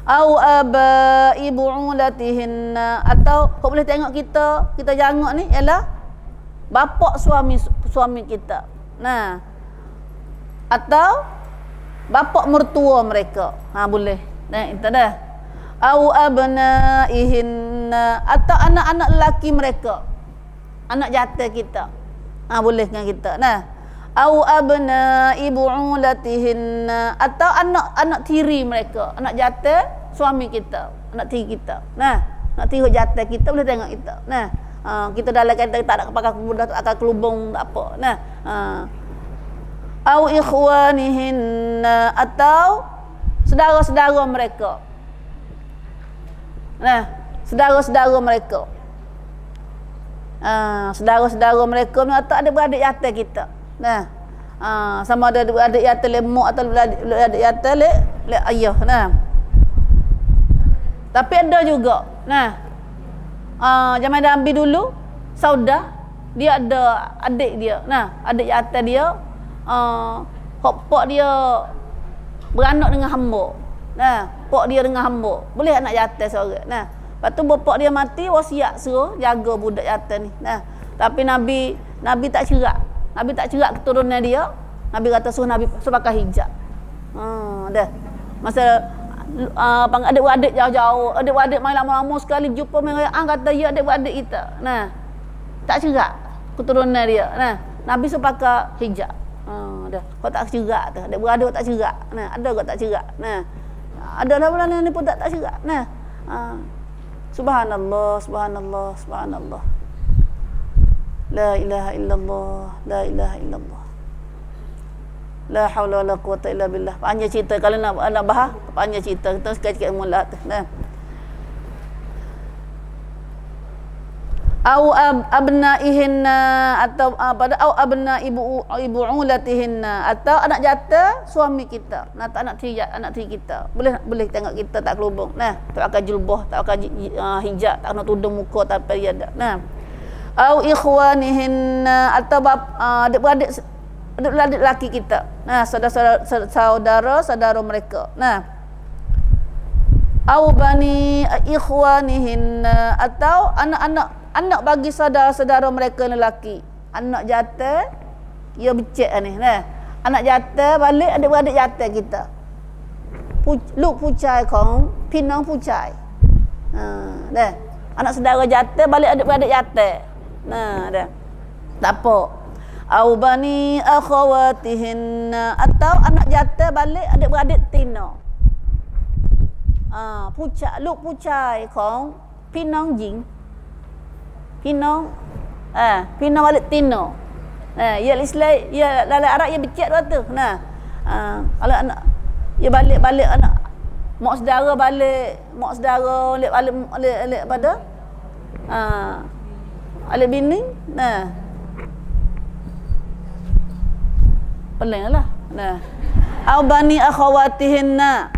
[SPEAKER 1] Au abai bu'ulatihinna atau kau boleh tengok kita jangok ni ialah bapak suami kita. Atau bapak mertua mereka. Boleh. Itu dah. Au abnaihinna atau anak-anak lelaki mereka. Anak jata kita. Boleh dengan kita. Au abnai bu'ulatihinna atau anak tiri mereka, anak jata suami kita, anak tiri kita. Anak tiri jata kita boleh tengok kita. Kita dalam kata tak ada pakai budak akan kelubung tak apa. Au ikhwanihinna atau saudara-saudara mereka. Saudara-saudara mereka. Saudara-saudara mereka ni atau ada beradik jata kita. Sama ada beradik jata le mak atau beradik jata le ayah. Tapi ada juga. Zaman Nabi dulu Saudah dia ada adik dia. Adik jata dia pak dia beranak dengan hamba. Pak dia dengan hamba. Boleh anak jata seorang. Lepas tu bapak dia mati wasiat suruh jaga budak jata ni. Tapi Nabi tak cerak. Nabi tak cerak keturunan dia. Nabi kata suruh pakai hijab. Dah. Masa adik-beradik jauh-jauh, adik-beradik main lama-lama sekali jumpa main kata ya adik-beradik kita. Tak cerak keturunan dia. Nabi suruh pakai hijab. Dah. Kau tak cerak tu. Adik-beradik tak cerak. Ada kau tak cerak. Ada lah bulan ni pun tak cerak. Subhanallah. La ilaha illallah. La haula wala quwata illa billah. Panjang cerita kalau nak bahas, panjang cerita. Kita sikit-sikit mula tu. Au abnaihinna atau pada au abna ibu ulatihinna atau anak jata suami kita. Anak tiri kita. Boleh tengok kita tak kelubung. Tak pakai julbah, tak pakai hijab, tak kena tudung muka tak apa dia ada. Au ikhwanihinna atau adik-beradik lelaki kita. Saudara mereka. Au bani ikhwanihinna atau anak bagi saudara-saudara mereka lelaki. Anak jata dia becek ni. Anak jata balik adik-beradik jata kita. Luk pucai kong pinang pucai. Anak saudara jata balik adik-beradik jata. Dah. Tak apa. Au bani akhawatihinna atau anak jata balik adik-beradik tino. Luk pucai kong pinang jing. Pinang balik tino. Ya Islam ya dalam Arab ya becek tu. Kalau anak ya balik anak mak saudara balik pada alik bini pelenglah. Au bani akhawatihinna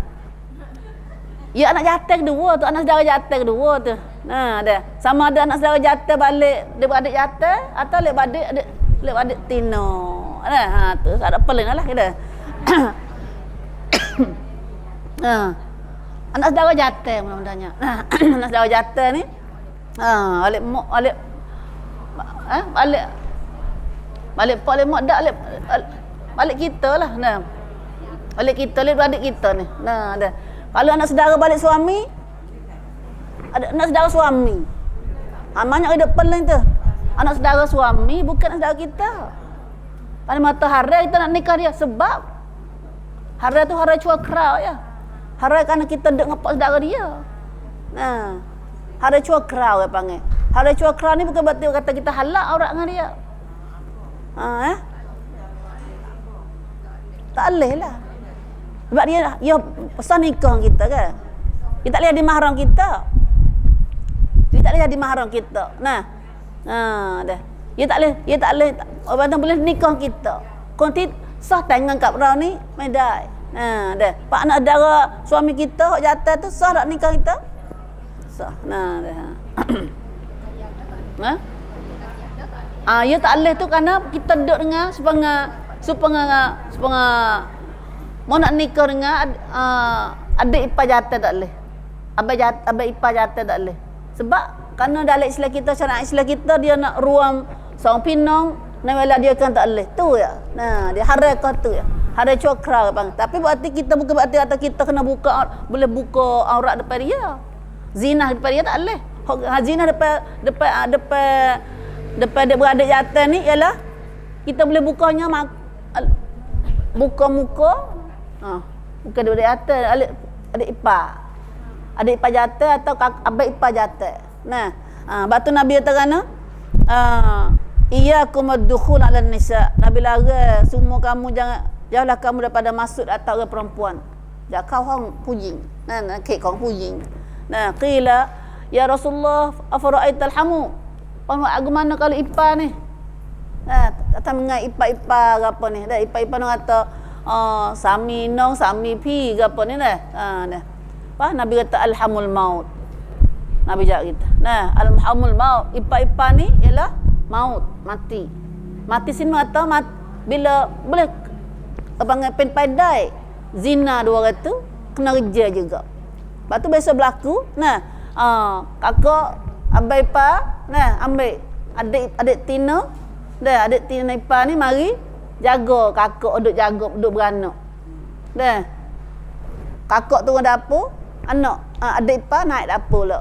[SPEAKER 1] ya anak jata kedua tu, anak saudara jata kedua tu. Dah. Sama ada anak saudara jata balik adik jata atau adik tino. Tu ada peleng lah kita. Anak saudara jatuh mudah-mudahnya. Anak saudara jatuh ni balik mak dak balik kita lah. Nah. Balik kita adik kita ni. Nah, dah. Kalau anak saudara balik suami, ada anak saudara suami. Banyak ada depan lain tu. Anak saudara suami bukan anak saudara kita. Pada mata harai kita nak nikah dia sebab harai tu harai cua-kerau ya. Harai kerana kita dek ngapak saudara dia. Nah. Harai cua-kerau dia panggil. Harai cua-kerau ni bukan berarti kata kita halak aurat dengan dia. Tak boleh lah. Sebab dia pesan nikah kita kan. Dia tak boleh jadi mahram kita. Dia tak boleh jadi mahram kita. Nah. Dah. Dia tak boleh orang tu boleh nikah kita. Konti sah tangan kat berau ni medai. Dah. Pak anak saudara suami kita hok jatuh tu sah tak nikah kita? Sah. Nah, dah. Ya tak boleh tu kerana kita duduk dengan supaya mau nak nikah dengan adik ipar jatuh tak boleh. Abang ipar jatuh tak boleh. Sebab kerana dalam Islam kita, syariat Islam kita dia nak ruang seorang pinang, nak dia kan tak boleh. Tu ya. Nah, dia harakah tu ya. Harai cokra bang. Tapi berarti kita bukan berarti kata kita kena boleh buka aurat depan dia. Zina depan dia tak boleh. Zina depan dia beradik jatuh ni ialah kita boleh bukanya buka muka. Bukan dia jatuh adik ipar. Adik ipar jatuh atau abang ipar jatuh. Nah, batu Nabi kata kana iyyakum ad-dukhul 'ala nisa. Nabi larang semua kamu janganlah kamu daripada masuk atas orang perempuan. Jak kau hang pujing. Nah, kek kau pujing. Nah, qila ya Rasulullah afara'aital hamu. Bagaimana kalau ipar ni? Nah, tak mengai ipar-ipar apa ni? Dah ipar-ipar nak kata sami nong sami pi ke apa ni dah. Dah. Apa Nabi kata alhamul maut. Nabi jawab kita. Nah, alhamul maut. Ipar-ipar ni ialah maut, mati. Mati sini kata bila boleh panggil pen padai zina dua orang tu kena kerja juga. Lepas tu biasa berlaku. Nah, kakak abang ipar, nah ambil adik tina. Dah adik tina ipar ni mari jaga kakak duduk beranak. Dah. Kakak turun dapur, anak adik ipar naik dapur pula.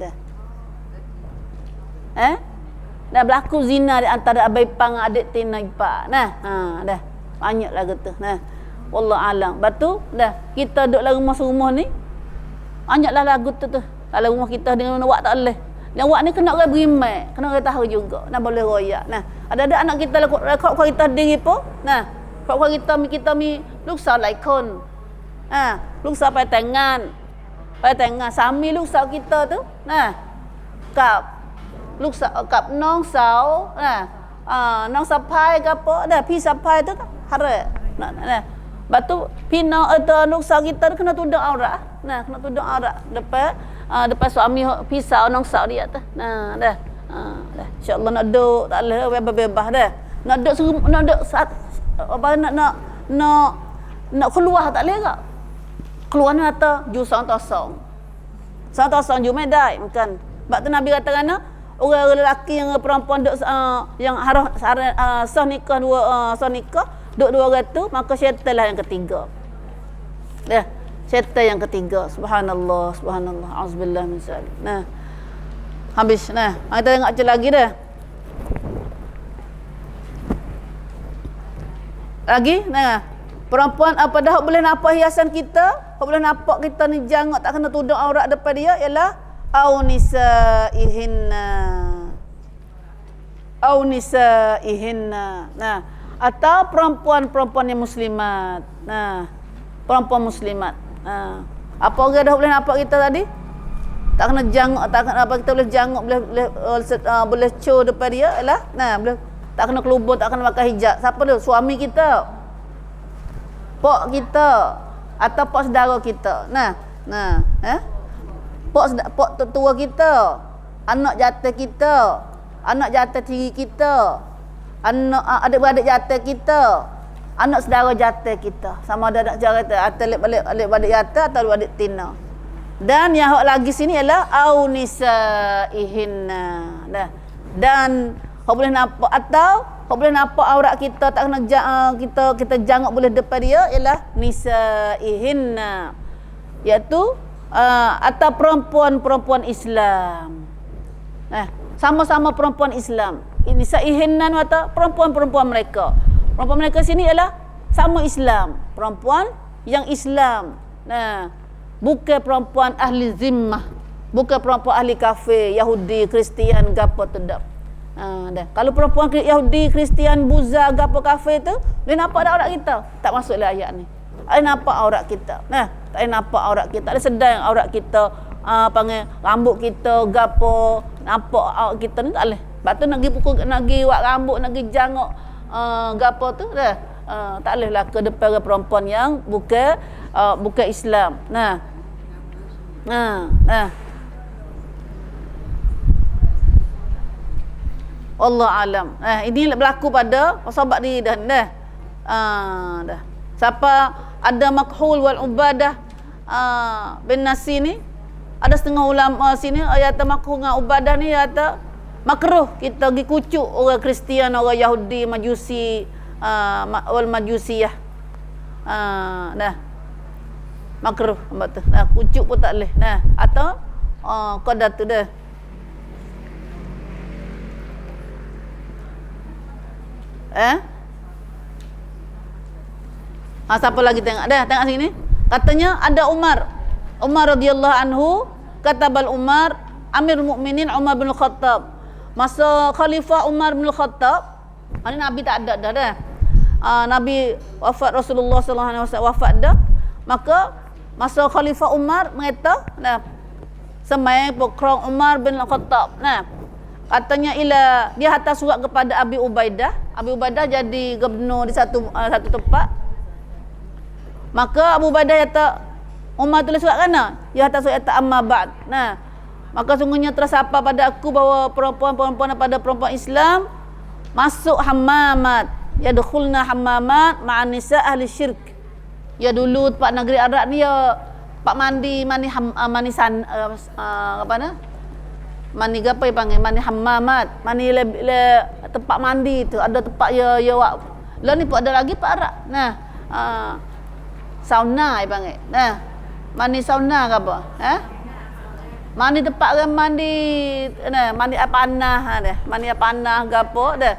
[SPEAKER 1] Dah. Dah berlaku zina di antara abang ipar dengan adik tina ipar. Nah, dah. Banyak lagu tu. Nah. Wallahu alam. Batu dah kita duduk dalam rumah serumah ni. Banyaklah lagu tu. Dalam rumah kita dengan awak tak boleh. Dan awak ni kena orang berimai, kena orang tahu juga. Nak boleh royak. Nah, ada anak kita rekod kita diri pun. Nah, rekod kita mi luksa laikon. Luksa pai tangan. Sami luksa kita tu. Nah. Kap luksa kap nong sao. Nah. Nong sapai ke apa? Dah pi sapai tu hara. Nah. Batu pina atau luksa kita tu kena tuduk aurat. Nah, kena tuduk aurat depan suami pisau nong sak dia tu. Nah, dah. Dah. Insya-Allah nak duduk tak leh bebas dah. Nak duduk saat apa nak keluar tak leh ke? Keluar ni kata ju sang tosong. Sang tosong ju medai bukan. Sebab tu Nabi kata kana orang lelaki yang perempuan duk yang harah sah nikah sah nikah duk dua orang tu maka syaitan lah yang ketiga. Dah. Syaitan yang ketiga. Subhanallah, subhanallah. Auzubillah min zalik. Nah. Habis. Nah, kita tengok je lagi dah. Lagi, nah. Perempuan apa dah boleh nampak hiasan kita? Boleh nampak kita ni jangok tak kena tudung aurat depan dia ialah au nisaihinna. Au nisaihinna. Nah, atau perempuan-perempuan yang muslimat. Nah, perempuan muslimat. Apa orang dah boleh nampak kita tadi? Tak kena jangok, tak kena apa kita boleh jangok, boleh show depan dia ialah boleh tak kena kelubur, tak kena pakai hijab. Siapa tu? Suami kita. Pak kita atau pak saudara kita. Pak tua kita, anak jatuh kita, anak jatuh tiri kita, anak adik-beradik jatuh kita, anak saudara jatuh kita, sama ada anak jatuh atau balik jatuh atau balik tina. Dan yang lagi sini ialah au nisaihinna. Dah. Dan hok boleh nampak atau hok boleh nampak aurat kita tak kena kita jangok boleh depan dia ialah nisaihinna. Iaitu atau perempuan-perempuan Islam. Sama-sama perempuan Islam. Nisaihinna atau perempuan-perempuan mereka. Perempuan mereka sini ialah sama Islam, perempuan yang Islam. Bukan perempuan ahli zimmah, bukan perempuan ahli kafir, Yahudi, Kristian, gapo tidak. Kalau perempuan Yahudi, Kristian, Buza, gapo kafir tu, dia nampak dah aurat kita. Tak masuk dalam ayat ni. Ada nampak aurat kita. Tak ada nampak aurat kita. Ada sedang aurat kita, panggil rambut kita, gapo, nampak aurat kita ni tak boleh. Lepas tu nak pergi pukul, nak pergi buat rambut, nak pergi jangok gapo tu dah. Tak boleh lah ke depan perempuan yang bukan Islam. Allah alam. Ini berlaku pada sahabat ni dah. Dah. Siapa ada Makhul wal Ubadah bin Nasi ni, ada setengah ulama sini ayat Makhul dengan Ubadah ni kata makruh kita pergi kucuk orang Kristian, orang Yahudi, Majusi, wal Majusiyah. Dah. Makruh betul. Kucuk pun tak boleh. Atau qadar tu dah. Siapa lagi tengok dah? Tengok sini. Katanya ada Umar radhiyallahu anhu, katabal Umar Amirul Mukminin Umar bin Khattab. Masa Khalifah Umar bin Khattab, ini Nabi tak ada dah. Nabi wafat, Rasulullah sallallahu alaihi wasallam wafat dah. Maka masa Khalifah Umar mengata semai pokron Umar bin Khattab. Katanya dia hantar surat kepada Abi Ubaidah. Abi Ubaidah jadi gubernur di satu tempat. Maka Abu Ubaidah kata Umar tulis surat kana? Dia hantar surat kata amma ba'd. Maka sungguhnya tersapa pada aku bahawa perempuan-perempuan pada perempuan Islam masuk hammamat, yadkhulna hammamat ma'an nisa ahli syirk. Ya dulu tempat negeri Arab ni ya pak mandi apa na? Mandi apa yang panggil? Mandi hammamat. Mandi tempat mandi tu ada tempat ya wak. Lah ni pun ada lagi pak Arab. Sauna yang panggil. Mandi sauna ke apa? Mandi tempat kan mandi air panah dah. Mandi air panah ke apa dah.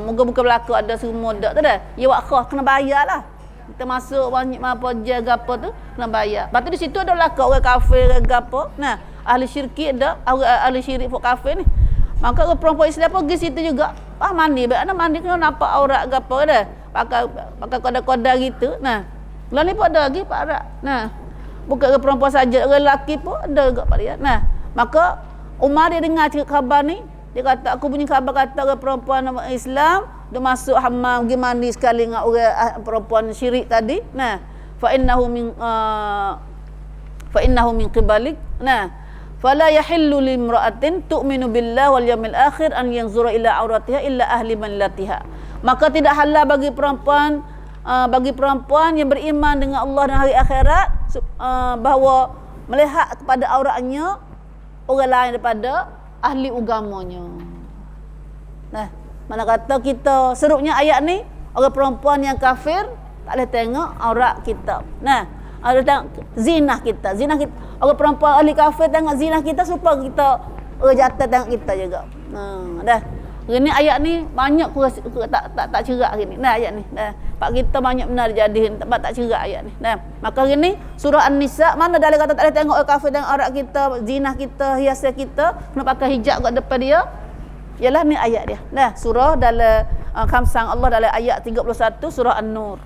[SPEAKER 1] Moga-moga berlaku ada semua dak tu dah. Ya wak khah kena bayarlah. Kita masuk banyak apa je gapo tu kena bayar. Lepas tu di situ ada berlaku orang kafir ke gapo. Ahli syirki ada, ahli syirik pun kafir ni. Maka orang perempuan Islam pergi situ juga. Mandi, baik mandi kena nampak aurat gapo dah. Pakai koda-koda gitu. Lah ni pun ada lagi pak Arab. Bukan perempuan saja, orang lelaki pun ada juga pak dia. Maka Umar dia dengar khabar ni, dia kata aku punya khabar kata orang perempuan Islam dia masuk hammam pergi mandi sekali dengan orang perempuan syirik tadi. Fa innahu min qibalik. Fala yahillu limra'atin tu'minu billahi wal yawmil akhir an yanzura ila auratiha illa ahli millatiha. Maka tidak halal bagi perempuan yang beriman dengan Allah dan hari akhirat bahawa melihat kepada auratnya orang lain daripada ahli agamanya. Mana kata kita serupnya ayat ni orang perempuan yang kafir tak boleh tengok aurat kita. Ada tengok zina kita. Orang perempuan ahli kafir tengok zina kita supaya kita orang jatuh tengok kita juga. Dah. Ini ayat ni banyak tak cerak hari ni. Ayat ni. Pak kita banyak benar jadi tak cerak ayat ni. Maka hari ni surah An-Nisa mana dalam kata tak boleh tengok orang kafir tengok aurat kita, zina kita, hiasan kita, kena pakai hijab kat depan dia. Ialah ni ayat dia. Surah dalam khamsang Allah dalam ayat 31 surah An-Nur.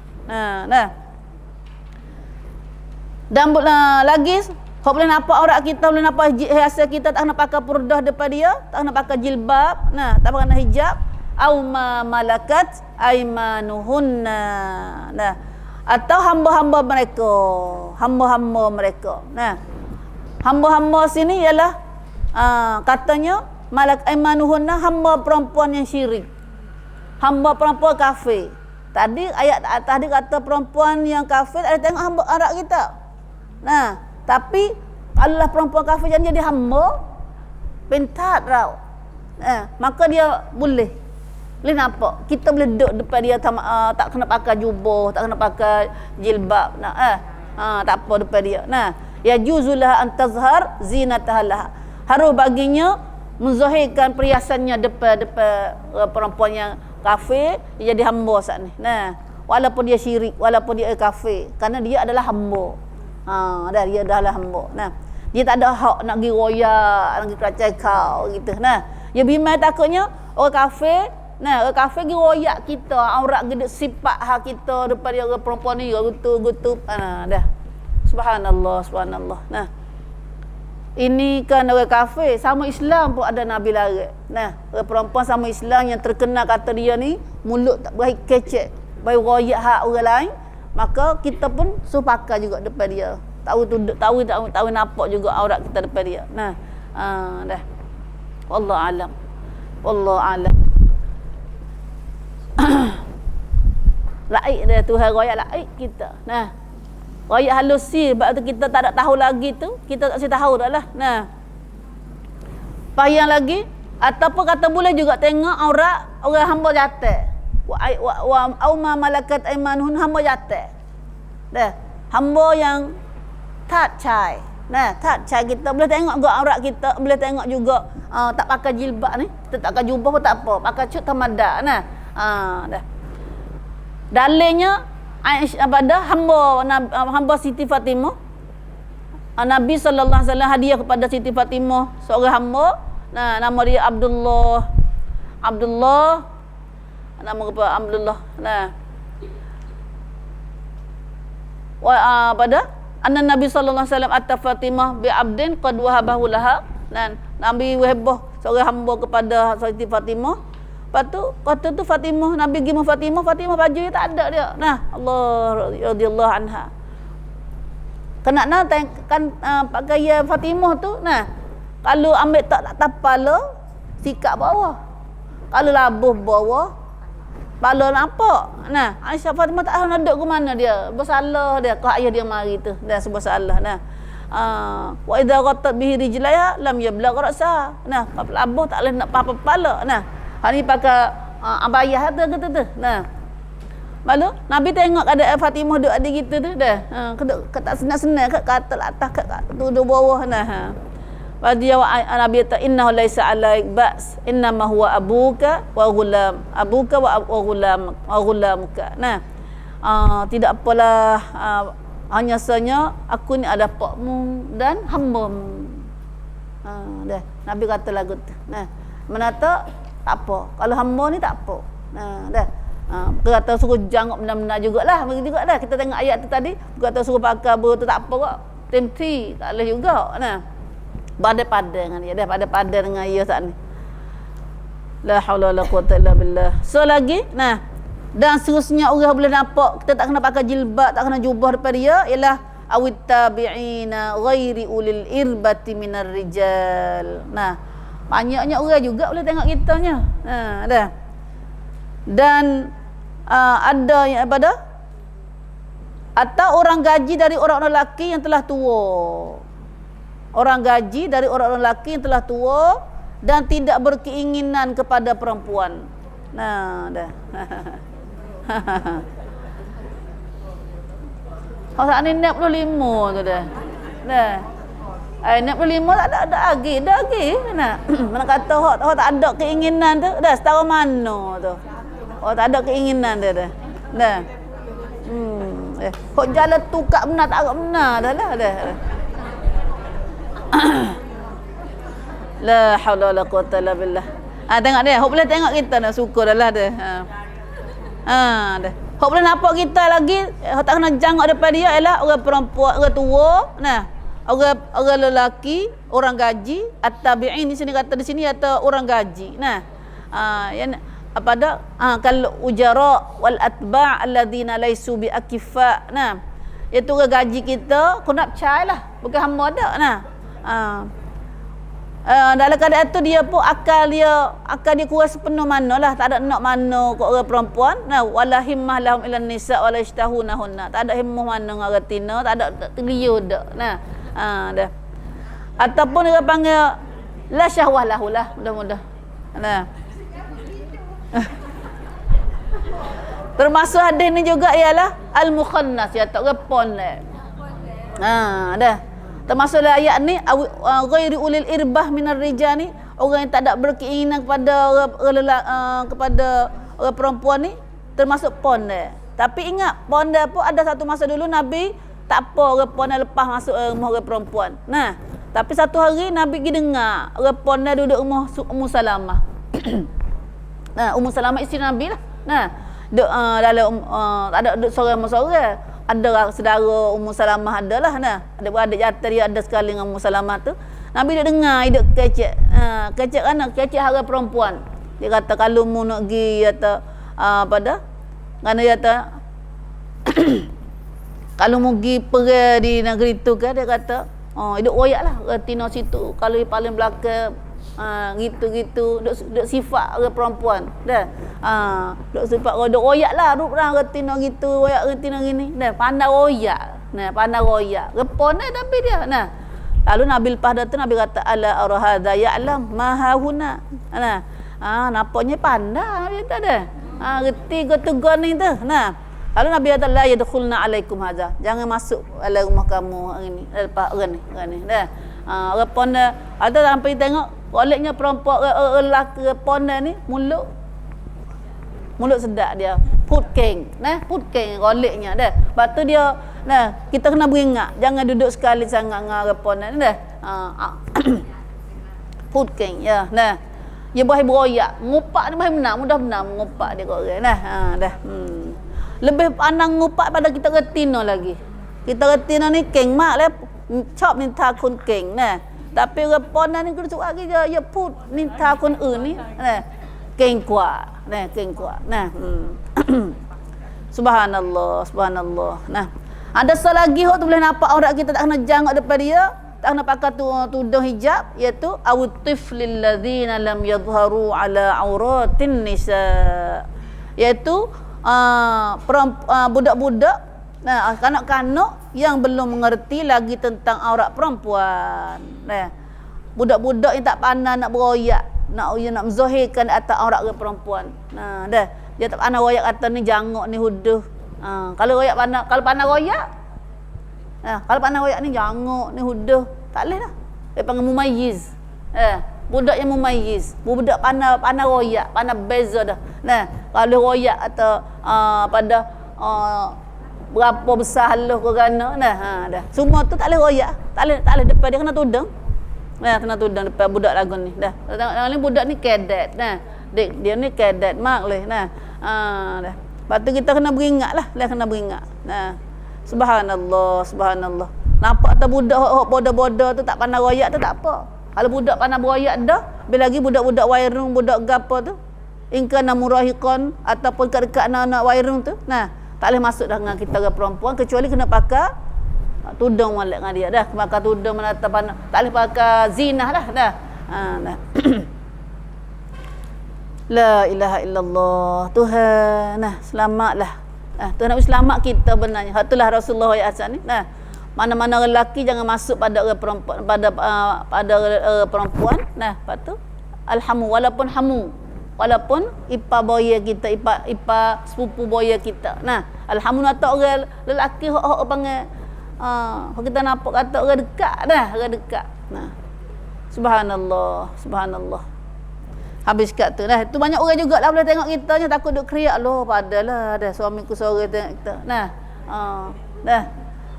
[SPEAKER 1] Dan lagi kau boleh nampak aurat kita, boleh nampak hiasan kita, tak kena pakai purdah depan dia, tak kena pakai jilbab, tak kena hijab, au ma malakat aimanuhunna. Atau hamba-hamba mereka. Hamba-hamba sini ialah katanya malak aimanuhunna hamba perempuan yang syirik. Hamba perempuan kafir. Tadi ayat tadi kata perempuan yang kafir ada tengok hamba arak kita. Nah, tapi kalau perempuan kafir jadi hamba pentat rau. Maka dia boleh nampak kita boleh duduk depan dia tak kena pakai jubah, tak kena pakai jilbab. Tak apa depan dia. Nah, ya juzulah an tazhar zinataha. Harus baginya menzahirkan perhiasannya depan perempuan yang kafir dia jadi hamba saat ni. Nah, walaupun dia syirik, walaupun dia kafir, kerana dia adalah hamba. Dia adalah hamba. Nah, dia tak ada hak nak pergi royak, nak pergi keracai kau gitu. Nah, dia bimbang takutnya orang kafir, orang kafir pergi royak kita, aurat gede sifat hak kita depan dia orang perempuan ni gutu-gutu. Dah. Subhanallah, subhanallah. Nah, ini kan orang kafir, sama Islam pun ada Nabi larang. Nah, orang perempuan sama Islam yang terkenal kata dia ni mulut tak baik kecek, baik royak hak orang lain, maka kita pun suruh pakai juga depan dia. Tahu nampak juga aurat kita depan dia. Nah, dah. Wallahu alam. Wallahu alam. Laik dia Tuhan royak laik kita. Nah, royak halusi sebab tu kita tak ada tahu lagi tu, kita tak si tahu dah lah. Nah, payah lagi ataupun kata boleh juga tengok aurat orang hamba jatuh. Wa ma malakat aimanuhum hamba jatuh. Dah, hamba yang tak cai. Nah, tak cai kita boleh tengok juga aurat kita, boleh tengok juga tak pakai jilbab ni, kita tak pakai jubah pun tak apa, pakai cut tamada. Nah, dah. Dalilnya Aisyah pada hamba Siti Fatimah. Nabi sallallahu alaihi wasallam hadiah kepada Siti Fatimah seorang hamba. Nah, nama dia Abdullah. Nama apa? Abdullah. Nah. Pada anna Nabi sallallahu alaihi wasallam atta Fatimah bi abdin qad wahabahu laha. Dan Nabi wahbah seorang hamba kepada Siti Fatimah. Lepas tu kata tu Fatimah, Nabi pergi Fatimah baju dia tak ada dia. Nah, Allah radhiyallahu anha. Kena kan pakaian Fatimah tu, nah, kalau ambil tak tapala sikat bawah. Kalau labuh bawah, pala nampak. Nah, Aisyah Fatimah tak tahu nak duduk ke mana dia. Bersalah dia kalau ayah dia mari tu. Dah bersalah. Nah. Wa idza ghattat bihi rijlaya lam yablagh ra'sa. Nah, labuh tak boleh nak apa kepala. Nah, hari ni pakai abayah tu kata tu. Nah. Malu Nabi tengok ada Fatimah duduk ada gitu tu dah. Tak senang-senang kat atas atas kat tu bawah nah. Dia Nabi kata innahu laisa alaik ba's innama huwa abuka wa ghulamuka. Nah. Tidak apalah hanya saja aku ni ada pakmu dan hambamu. Dah. Nabi kata lagu tu. Nah. Menata tak apa. Kalau hamba ni tak apa. Dah. Kata suruh jangok benar-benar jugalah. Begitu juga dah. Kita tengok ayat tu tadi. Kata suruh pakai tu tak apa kok. Temti. Tak boleh juga. Nah. Pada-pada dengan dia. Dah pada-pada dengan dia saat ni. La hawla wa la quwata illa billah. So lagi. Nah. Dan seterusnya orang boleh nampak. Kita tak kena pakai jilbab. Tak kena jubah depan dia. Ialah. Awit tabi'ina ghairi ulil irbati minar rijal. Nah. Banyaknya orang juga boleh tengok kitanya. Dah. Dan ada yang pada atau orang gaji dari orang lelaki yang telah tua. Orang gaji dari orang lelaki yang telah tua dan tidak berkeinginan kepada perempuan. Nah, dah. Oh, saat ni 65 tu dah. Dah. 65 tak ada lagi. Dah lagi. Nah, mana kata hak tak ada keinginan tu. Dah setara mana tu. Oh, tak ada keinginan dia dah. Dah. Hok jalan tukar benar tak agak benar dah lah dah. La haula wala quwata illa billah. Tengok dia. Hok boleh tengok kita dah suka dah lah dah. Dah. Hok boleh nampak kita lagi. Hok tak kena jangok depan dia ialah orang perempuan, orang tua. Nah. Orang lelaki, orang gaji, at-tabi'in di sini kata di sini atau orang gaji. Nah. Yang apa dah kalau ujara wal atba' alladhina laisu bi akifa. Nah, iaitu orang gaji kita kena cai lah, bukan hamba dak. Nah, Dalam keadaan tu dia pun akal dia kurang sepenuh manalah, tak ada nak mana kok orang perempuan. Nah, wala himmah lahum ilan nisa wala ishtahunahunna. Tak ada himmah mana orang tina, tak ada terliur dak. Nah, dah. Ataupun dia panggil la syahwah lahulah, mudah-mudah. Nah. Termasuk hadis ni juga ialah al-mukhannas, ya tak repon dah. Dah. Termasuk ayat ni ghairi ulil irbah minar rijal ni, orang yang tak ada berkeinginan kepada kepada orang perempuan ni termasuk ponda. Tapi ingat, ponda pun ada satu masa dulu Nabi tak apa orang ponda lepas masuk rumah orang perempuan. Nah, tapi satu hari Nabi pergi dengar orang ponda duduk rumah Ummu Salamah. Nah, Ummu Salamah isteri Nabi lah. Nah, duduk dalam tak ada duduk seorang-seorang. Ada saudara Ummu Salamah adalah, nah, ada beradik jatuh dia ada sekali dengan Ummu Salamah tu. Nabi duk dengar, duk kecek. Kecek kan, kecek harga perempuan. Dia kata kalau mu nak pergi kata pada kerana dia kata kalau mu pergi pergi di negeri tu kan, dia kata hidup royaklah retina situ. Kalau di paling belakang gitu-gitu duk sifat orang perempuan dah. Duk sifat duk royak lah, duk orang retina gitu, royak retina gini dah, pandai royak. Nah, pandai royak repon dah tapi dia. Nah, lalu Nabi lepas dah tu Nabi kata ala arhadza ya'lam ma hauna. Nah, nampaknya pandai Nabi kata dah. Reti ke tegur ni tu. Nah, lalu Nabi kata la yadkhulna alaikum hadza, jangan masuk dalam rumah kamu hari ni, lepas orang ni dah. Repon dah ada sampai tengok goleknya perempuan lelaki ponda ni mulut sedap dia, put king. Nah, put king goleknya dah. Lepas tu dia, nah, kita kena beringat jangan duduk sekali sangat dengan ponda ni dah. Put king ya. Nah, dia boleh beroyak, ngupak ni boleh benar, mudah benar ngupak dia kau orang. Nah, dah. Lebih pandang ngupak pada kita retina lagi. Kita retina ni king mak lah, chop ni takun king. Nah, tapi repon ni kena suat lagi je, ya put ni takun ni. Nah, king kuat. Nah, king kuat. Nah, subhanallah, subhanallah. Nah, ada selagi hok tu boleh nampak aurat kita, tak kena jangok depan dia, tak kena pakai tudung hijab, iaitu awtiflil ladzina lam yadhharu ala auratin nisa, iaitu budak-budak, nah, kanak-kanak yang belum mengerti lagi tentang aurat perempuan. Nah, budak-budak yang tak pandai nak beroyak, nak menzahirkan atas aurat perempuan. Nah, dah. Dia tak pandai royak kata ni jangok ni huduh. Kalau royak pandai, kalau pandai royak, kalau pandai royak ni jangok ni huduh, tak leh dah. Dia panggil mumayyiz. Budak yang mumayyiz, budak pandai royak, pandai beza dah. Nah, kalau royak atau pada berapa besar halus ke gana, nah, dah. Semua tu tak boleh royak, tak boleh depan dia kena tudung. Nah, kena tudung depan budak lagu ni. Dah. Tengok ni budak ni kadet. Nah, dia ni kadet mak leh. Nah, dah. Lepas tu kita kena beringatlah, kena beringat. Nah, subhanallah, subhanallah. Nampak tak budak hok bodoh-bodoh tu tak pandai royak tu tak apa. Kalau budak pandai beroyak dah, bila lagi budak-budak wairung, budak gapo tu, ingkana murahiqan ataupun dekat anak-anak wairung tu, nah, tak boleh masuk dah dengan kita orang perempuan kecuali kena pakai tudung molek dengan dia dah. Pakai tudung menatap, tak boleh pakai zinah dah. Dah. La ilaha illallah. Tuhan, nah, selamatlah. Tuhan nak selamat kita benarnya. Itulah Rasulullah SAW ni. Nah, mana-mana lelaki jangan masuk pada orang perempuan, pada perempuan. Nah, lepas tu alhamu, walaupun ipa boya kita, ipa sepupu boya kita. Nah, alhamdulillah tak orang lelaki hok panggil kita nampak kata orang dekat dah, orang dekat. Nah, subhanallah, subhanallah. Habis kat tu dah. Tu banyak orang jugalah boleh tengok kita nya takut duk kriak loh, padalah dah suamiku sore tengok kita. Nah, dah.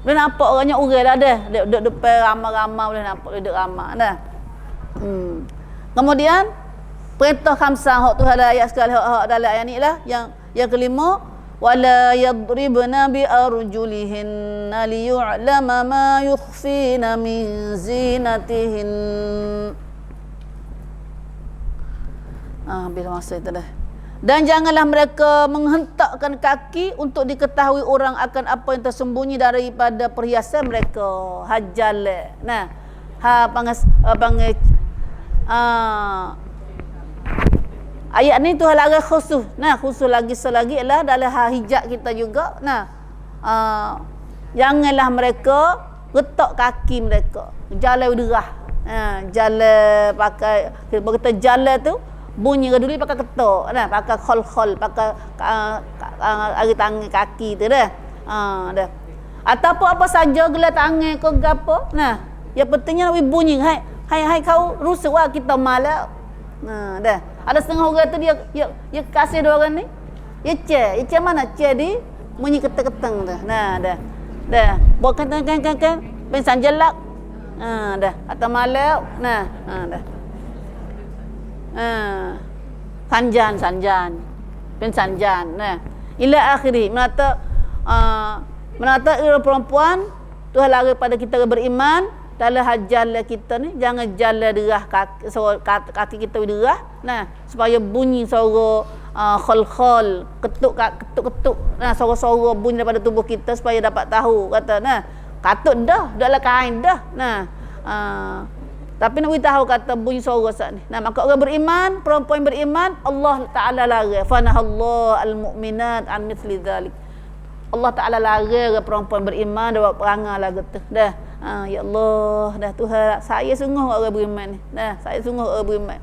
[SPEAKER 1] Boleh nampak orangnya orang dah dah. Duduk depan ramai-ramai boleh nampak duduk ramai dah. Kemudian perintah khamsah hak tu ada ayat sekali hak dalam ayat ni lah yang kelima, wala yadribna bi arjulihinna liyu'lama ma yukhfina min zinatihin. Bila masa itu dah. Dan janganlah mereka menghentakkan kaki untuk diketahui orang akan apa yang tersembunyi daripada perhiasan mereka. Hajal. Nah, panggil ayat ni Tuhan larang khusus. Nah, khusus lagi selagi ialah dalam hijab kita juga. Nah, janganlah mereka retak kaki mereka. Jalan derah. Jalan pakai kita jalan tu bunyi dulu pakai ketok. Nah, pakai khol-khol, pakai ari tangan kaki tu dah. Dah. Ataupun apa saja gelar tangan ke gapo. Nah, yang pentingnya bunyi. Hai kau rusak lah kita malah. Dah. Ada setengah orang tu dia kasih dua orang ni. Dia ce mana ce di bunyi ketek-keteng tu. Nah, dah. Dah. Buat kan pensan jelak. Dah. Atau malam. Nah, dah. Sanjan. Pensanjan. Nah. Ila akhiri menata perempuan Tuhan larang pada kita beriman dalam jalan kita ni jangan jalan derah kaki kita derah. Nah, supaya bunyi suara khol-khol, ketuk. Nah, suara-suara bunyi daripada tubuh kita supaya dapat tahu kata nah, katut dah dalam kain dah. Nah, tapi nak beritahu kata bunyi suara saat ni. Nah, maka orang beriman, perempuan beriman, Allah Taala larang fanahallahu al-mu'minat an mithli dzalik. Allah Taala larang perempuan beriman dah perangai lagu tu. Dah. Ya Allah, dah Tuhan, saya sungguh orang beriman ni. Dah, saya sungguh orang beriman.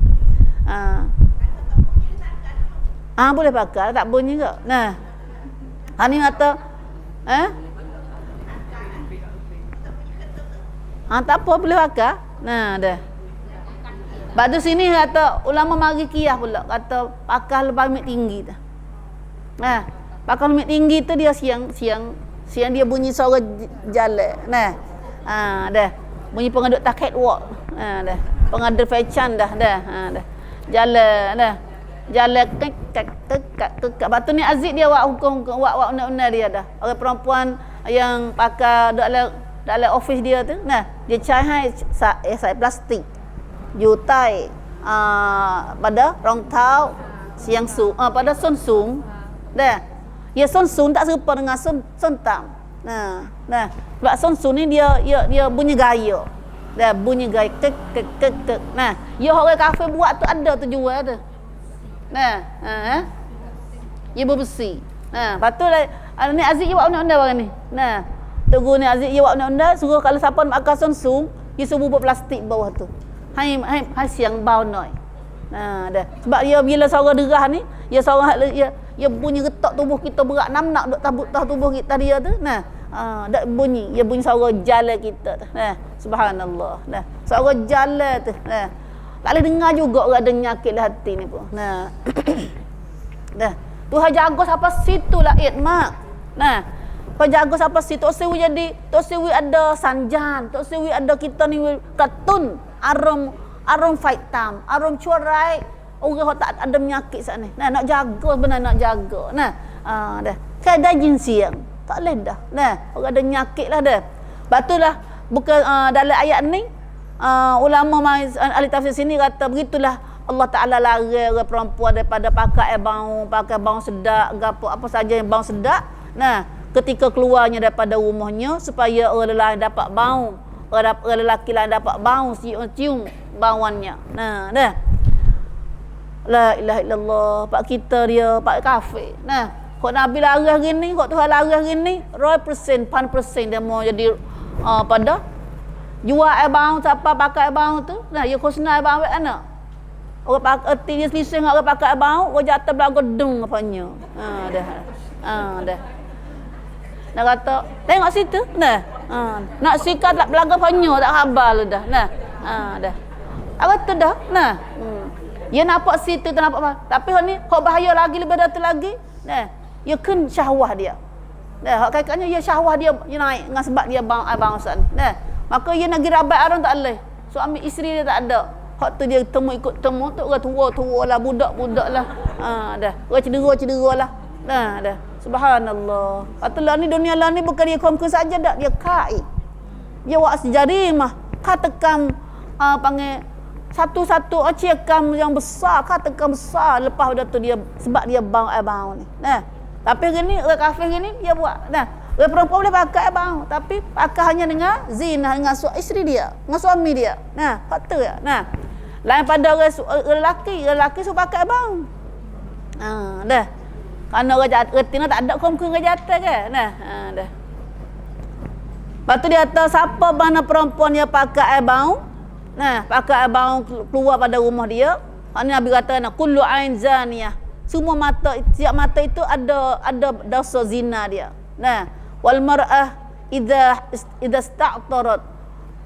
[SPEAKER 1] Boleh pakai, tak bunyi ke? Nah. Hani kata tak apa boleh pakai. Nah, dah. Badu sini kata ulama mari kiyah pula kata pakai lepas tinggi dah. Nah, pakai limit tinggi tu dia siang dia bunyi suara jalan. Nah. Dah. Bunyi pengaduk taket walk. Dah. Pengaduk fashion dah. Dah. Jalan dah. Jalan kek. Batu ni Aziz dia buat hukum buat undang-undang dia dah. Orang perempuan yang pakai dalam office dia tu, nah, dia cai sai plastik. Jutai pada rongtau siang pada sonsung. Dah. Ya sonsung tak serupa dengan sontam. Nah. Sebab sonsung ni dia bunyi gaya. Dah bunyi gaya kek. Nah, ya orang kafe buat tu ada tu jual tu. Nah, ia bersih. Nah, patutlah ni Aziz dia buat undang-undang barang ni. Nah, tegur ni Aziz dia buat undang-undang suruh kalau siapa nak makan sonsung, dia suruh buat plastik bawah tu. Hai siang bau noi. Nah, dah. Sebab dia bila suara derah ni, dia suara dia bunyi getak tubuh kita berat nak duk tabut tubuh kita dia tu. Nah, dak bunyi, dia bunyi suara jalan kita tu. Nah, subhanallah. Nah, suara jalan tu. Nah. Tak boleh dengar juga orang ada nyakit lah hati ni pun. Nah. Dah. Tuhan jaga sampai situ lah mak. Nah. Kau jaga sampai situ. Tok Siwi jadi, Tok Siwi ada sanjan, Tok Siwi ada kita ni kartun, arum fight time, arum curai. Orang tak ada menyakit saat ni. Nah, nak jaga benar nak jaga. Nah. Dah. Keadaan jinsi yang tak boleh dah. Nah, orang ada nyakit lah dah. Batulah bukan dalam ayat ni ulama ahli tafsir sini kata begitulah Allah Taala larang perempuan daripada pakai bau sedap gapo apa saja yang bau sedap. Nah, ketika keluarnya daripada rumahnya supaya orang lelaki dapat bau, orang lelaki lain dapat bau cium bauannya. Nah, dah. La ilaha illallah, pak kita dia pak kafir. Nah, kok Nabi larang hari ni, kok Tuhan larang hari ni 100% dia mau jadi pada jual air bau siapa pakai air bau tu. Nah, dia khusna air bau anak. Orang pakai dia selesai orang pakai air bau, orang jatuh belaga dung apanya. Dah. Dah. Nak kata, tengok situ. Nah. Nak sikat tak belaga apanya tak khabar lu dah. Nah. Dah. Apa tu dah? Nah. Dia nampak situ tu nampak apa. Tapi hok ni hok bahaya lagi lebih datu lagi. Nah. Dia kan syahwah dia. Nah, hok kakaknya dia syahwah dia naik dengan sebab dia bau air bau san. Nah. Maka dia nak girabat orang tak boleh. Suami isteri dia tak ada. Hak tu dia ikut temu tu orang tua lah, budak-budak lah. Dah. Orang cedera lah. Dah. Subhanallah. Patutlah ni dunia lah ni bukan dia konkur saja dak, dia kait. Dia buat sejarimah. Katakan panggil satu-satu cekam yang besar, katakan besar lepas dah tu dia sebab dia bau air bau ni. Nah. Tapi hari ni orang kafir ni dia buat. Nah. Orang perempuan boleh pakai bau, tapi pakai hanya dengan zina dengan isteri dia, dengan suami dia. Nah, fakta ya. Nah. Lain pada orang lelaki suruh pakai abang. Dah. Kerana orang retina tak ada kau mungkin orang jatuh kan. Nah, dah. Lepas tu dia kata siapa mana perempuan yang pakai abang, nah, pakai abang keluar pada rumah dia. Ini Nabi kata kullu ain zaniyah. Semua mata, setiap mata itu ada dosa zina dia. Nah, wal mar'ah idza sta'tarat.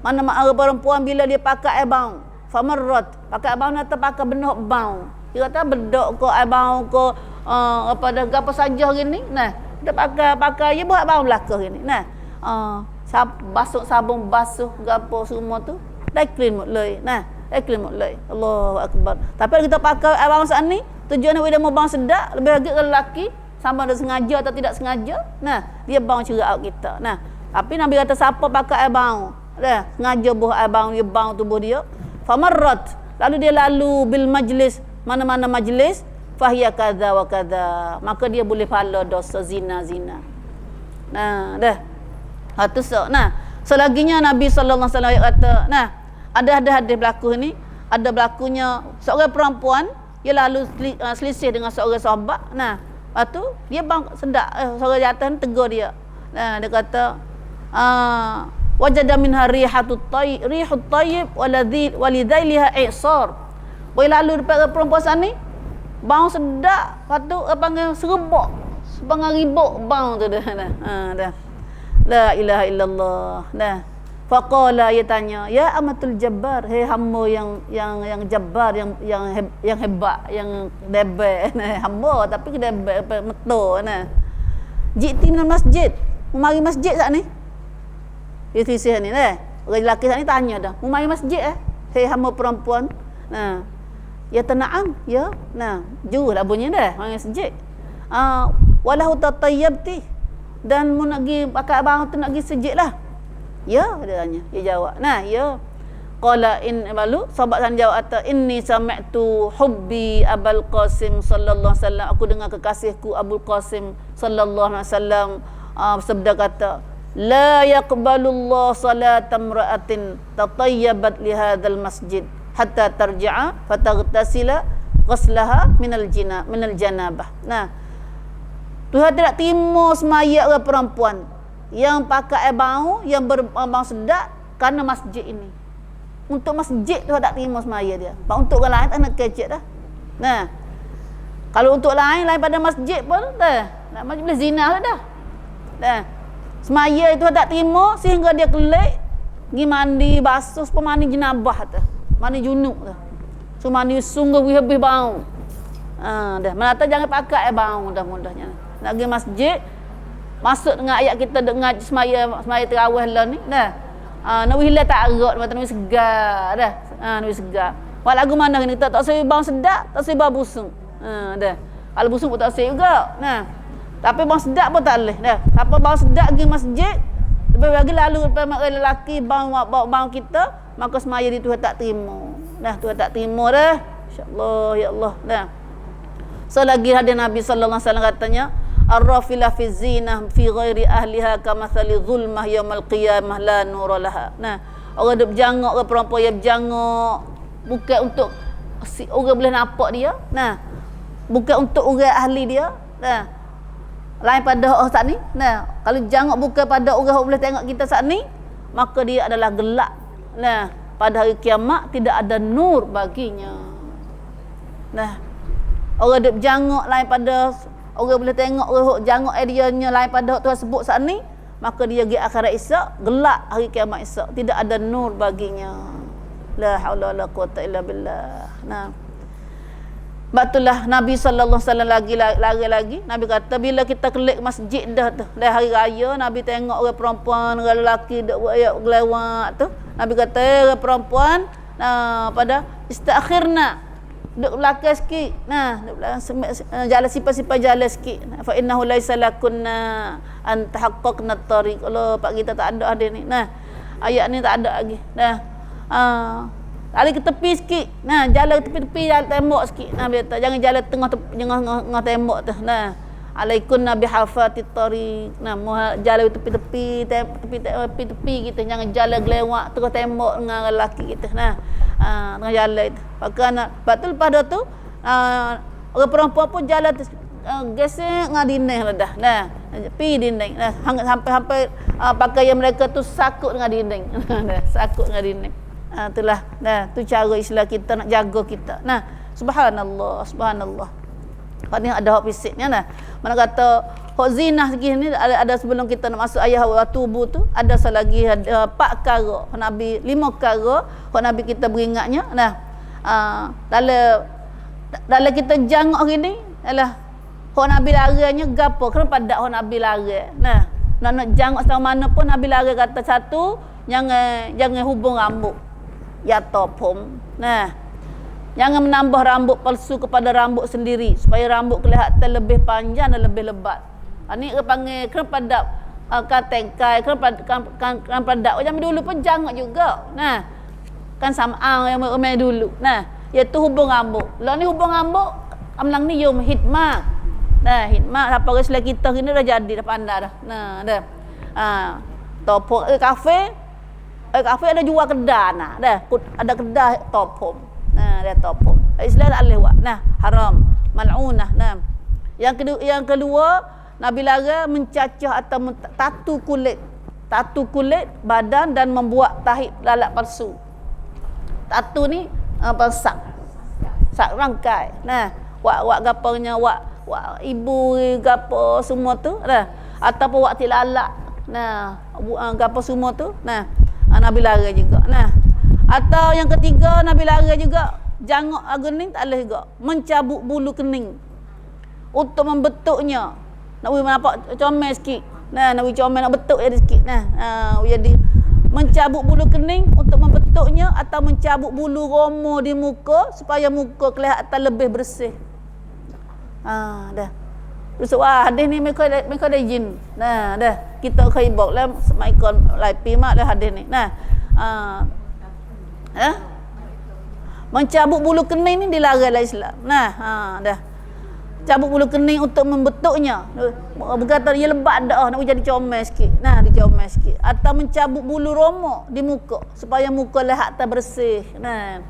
[SPEAKER 1] Mana perempuan bila dia pakai abang, famarrat, pakai abang atau pakai benuh abang. Dia kata bedok ko abang ko apa dah apa saja gini. Nah, dia pakai dia buat abang belaka gini. Nah, basuh sabun basuh gapo semua tu dah clean mulai. Nah, dah clean mulai. Allahu akbar. Tapi kita pakai abang saat ni tujuan dia mau bang sedak, lebih lagi lelaki sama ada sengaja atau tidak sengaja. Nah, dia bang cerak out kita. Nah, tapi Nabi kata siapa pakai abang, dah sengaja buh abang dia bang tubuh dia, famarrat, lalu dia lalu bil majlis, mana-mana majlis, fahiya kadza wa kadza, maka dia boleh pahala dosa zina. Nah, dah. Nah, selaginya Nabi sallallahu alaihi wasallam kata, nah, ada hadis berlaku ni, ada berlakunya seorang perempuan dia lalu selisih dengan seorang sahabat. Nah, lepas tu dia bang sedak seorang di atas ni tegur dia. Nah, dia kata wajada minha rihut tayyib walidzailiha i'sar. Boleh lalu dekat perempuan sana ni bang sedak, lepas tu panggil serebok, sebangang ribuk bang tu dah. Dah. La ilaha illallah. Nah, faqala dia tanya, ya amatul jabbar, hei hamba yang jabbar, yang hebat, yang debek. Nah, hamba tapi debek meto. Nah, jiti min masjid, mari masjid sat ni. Dia sisih ni dah. Orang lelaki sat ni tanya dah, mari masjid hei hamba perempuan. Nah, ya tana'am, ya. Nah, jauh dah bunyi dah mari masjid. Walahu tatayyabti, dan mu nak pergi pakai abang tu nak pergi sejid lah. Ya, dia tanya. Dia jawab. Nah, ya. Qala in balu sahabat san jawab kata inni sami'tu hubbi Abul Qasim sallallahu alaihi wasallam. Aku dengar kekasihku Abul Qasim sallallahu alaihi wasallam bersabda kata, la yaqbalullahu salata imra'atin tatayyabat li hadzal masjid hatta tarji'a fataghtasila ghuslaha minal janabah. Nah, Tuhan tidak terima semaya orang perempuan yang pakai bau, yang berbau sedak kerana masjid ini. Untuk masjid Tuhan tak terima semaya dia. Untuk orang lain tak nak kecek dah. Nah, kalau untuk lain pada masjid pun dah. Nak boleh zina dah. Dah. Semaya itu tak terima sehingga dia kelik pergi mandi basuh pemandi jenabah tu. Mandi junub tu. So mandi sungguh habis bau. Dah. Melata jangan pakai bau mudah-mudahnya. Nak pergi masjid, masuk dengan ayat kita dengar semaya tarawih lah ni. Dah. Nak hilang tak arak, mata nak segar dah. Nak segar. Wak lagu mana ni kita tak saya bang sedak, tak saya bang busung. Dah. Kalau busung pun tak saya juga. Nah. Tapi bang sedak pun tak boleh. Dah. Siapa bang sedak pergi masjid, lebih lagi lalu depan lelaki bang kita, maka semaya di Tuhan tak terima. Dah, Tuhan tak terima dah. Insya-Allah, ya Allah. Dah. Selagi hadis Nabi sallallahu alaihi wasallam katanya, ar-rafila fi zinah fi ghairi ahliha kamathali zulmah yaumil qiyamah la nura laha. Nah, orang duk berjangok, orang perempuan yang berjangok bukan untuk orang boleh nampak dia. Nah, bukan untuk orang ahli dia. Nah, lain pada orang saat ni. Nah, kalau jangok bukan pada orang yang boleh tengok kita saat ni, maka dia adalah gelap. Nah, pada hari kiamat tidak ada nur baginya. Nah, orang duk berjangok lain pada orang boleh tengok orang jangok dianya lain pada Tuhan sebut saat ni, maka dia pergi akhirat esok gelap, hari kiamat esok tidak ada nur baginya. La haula wala quwata illa billah. Nah, batulah Nabi sallallahu alaihi wasallam lagi Nabi kata bila kita kelik masjid dah tu dah hari raya, Nabi tengok orang perempuan orang lelaki duk buat gelawak tu, Nabi kata orang perempuan pada istakhirna, duk belakang sikit. Nah, duk belakang jalan sifat-sifat jalan sikit. Fa innahu laisa lakunna an tahaqqaqna at-tariq. Allah, pak kita tak ada hadis ni. Nah, ayat ni tak ada lagi. Nah, lari ke tepi sikit. Nah, jalan tepi-tepi jalan tembok sikit. Nah, dia kata jangan jalan tengah tembok tu. Nah, alaikunna bihafatit tariq. Nah, jalan tepi-tepi kita, jangan jalan gelewak terus tembak dengan lelaki kita. Nah, tengah jalan itu. Maka betul pada tu orang perempuan pun jalan gesek dengan dinding dah. Nah, pi dinding. Nah, sampai pakaian mereka tu sakut dengan dinding. Nah, sakut dengan dinding. Itulah. Nah, tu cara Islam kita nak jaga kita. Nah, subhanallah, subhanallah. Hak ni ada hak fisiknya nah. Mana kata hak zina segini ada sebelum kita nak masuk ayat wa tubu tu ada selagi ada 4 perkara. Nabi 5 perkara hak Nabi kita beringatnya. Nah, dalam kita jangok hari ni ialah hak Nabi laranya gapo? Kenapa tak hak Nabi larang? Nah, nak jangok sama mana pun Nabi larang kata satu, jangan hubung rambut. Ya topom. Nah, jangan menambah rambut palsu kepada rambut sendiri supaya rambut kelihatan lebih panjang dan lebih lebat. Ini dia panggil kenapa tak katekai, kenapa tak macam dulu pun jangok juga. Nah, kan sama yang ramai dulu. Nah, iaitu hubung rambut. Lah ni hubung rambut amlang ni yom hikmah. Nah, hikmah apa Islam kita ni dah jadi dah pandai dah. Nah, dah. Topok kafe ada jual kedai nah. Dah, ada kedai topom. Nah, dia topom. Islam tak boleh buat. Nah, haram, mal'unah. Nah. Yang kedua, Nabi larang mencacah atau tatu kulit. Tatu kulit badan dan membuat tahi lalat palsu. Tatu ni sak rangkai. Nah, wak gapanya wak ibu gapo semua tu dah. Ataupun wak tilalak. Nah, gapo semua tu. Nah, Nabi larang juga. Nah, atau yang ketiga Nabi larang juga jangok kening tak boleh juga. Mencabut bulu kening untuk membentuknya. Nak nampak comel sikit. Nah, nak comel nak betuk jadi sikit. Nah, jadi mencabut bulu kening untuk membentuknya atau mencabut bulu roma di muka supaya muka kelihatan lebih bersih. Dah. Terus hadis ni mereka ada izin. Nah, dah. Kita khaibak lah maikon laipi mak dah hadis ni. Nah. Mencabut bulu kening ni dilarang dalam Islam. Nah, dah. Cabut bulu kening untuk membentuknya. Berkata dia lebat dah nak jadi comel sikit. Nah, dia comel sikit. Atau mencabut bulu roma di muka supaya muka lihat tak bersih. Nah,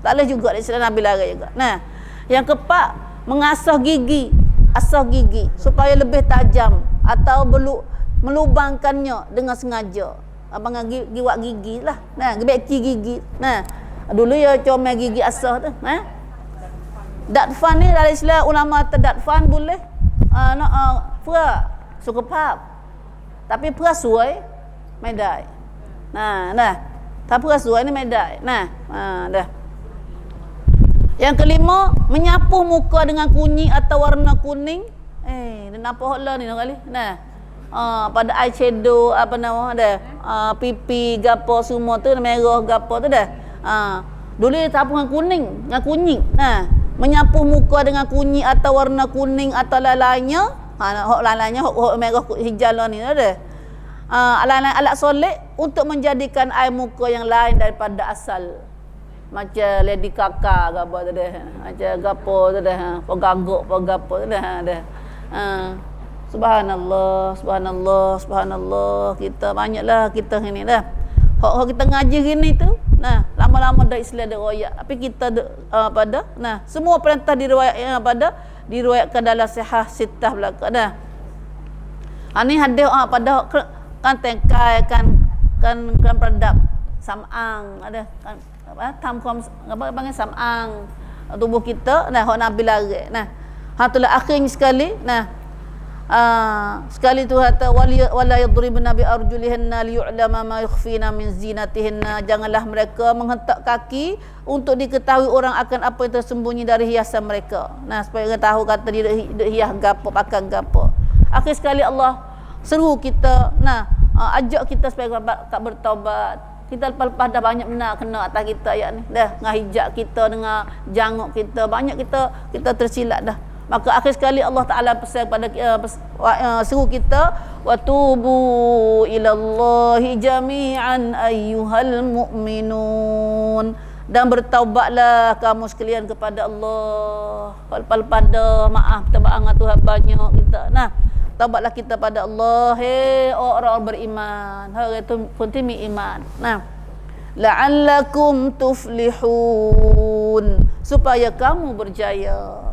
[SPEAKER 1] tak boleh juga Islam Nabi larang juga. Nah, yang keempat mengasah gigi, asah gigi supaya lebih tajam atau melubangkannya dengan sengaja. Abang giwak gigi lah. Nah, gebeki gigi. Nah, dulu ya comel gigi asah tu. Datfan ni dalam Islam ulama terdatfan boleh pura suka pap. Tapi pura suai medai. Nah, tak pura suai ni medai. Nah, dah. Yang kelima, menyapu muka dengan kunyit atau warna kuning. Dia nampak lah ni kali. Nah, pada eyeshadow apa nama dah. Pipi gapo semua tu merah gapo tu dah. Dulu dia sapu dengan kuning, dengan kunyit. Nah, menyapu muka dengan kunyit atau warna kuning atau lainnya. Hok lainnya hok merah hijau lah ni dah. Alat solek untuk menjadikan air muka yang lain daripada asal. Macam Lady Kaka ke apa tu dah. Macam gapo tu dah. Pegagok pegapo tu dah. Subhanallah, subhanallah, subhanallah. Kita banyaklah kita ni dah. Hok kita ngaji gini tu. Nah, lama-lama dah Islam dah royak. Tapi kita pada nah, semua perintah diriwayatkan dalam Sahih Sittah belaka dah. Ni hadis pada kan tengkai kan peredap samang ada kan tamkom apa panggil samang tubuh kita. Nah, hak Nabi larang. Nah, itulah akhirnya sekali. Nah, sekali tu kata wala yadribna bi arjulihinna liyu'lama ma yukhfina min zinatihinna. Janganlah mereka menghentak kaki untuk diketahui orang akan apa yang tersembunyi dari hiasan mereka. Nah, supaya mereka tahu kata dia hias gapo pakai gapo. Akhir sekali Allah seru kita. Nah, ajak kita supaya tak bertaubat. Kita lepas dah banyak benar kena atas kita ayat ni. Dah dengan hijab kita, dengan janguk kita, banyak kita tersilap dah. Maka akhir sekali Allah Ta'ala pesan pada seru kita wa tubu ilallahi jami'an ayyuhal mu'minun dan bertaubatlah kamu sekalian kepada Allah. Pada maaf tabaan Tuhan banyak kita. Nah, taubatlah kita pada Allah. Orang beriman. Itu penting iman. Nah, la'allakum tuflihun, supaya kamu berjaya.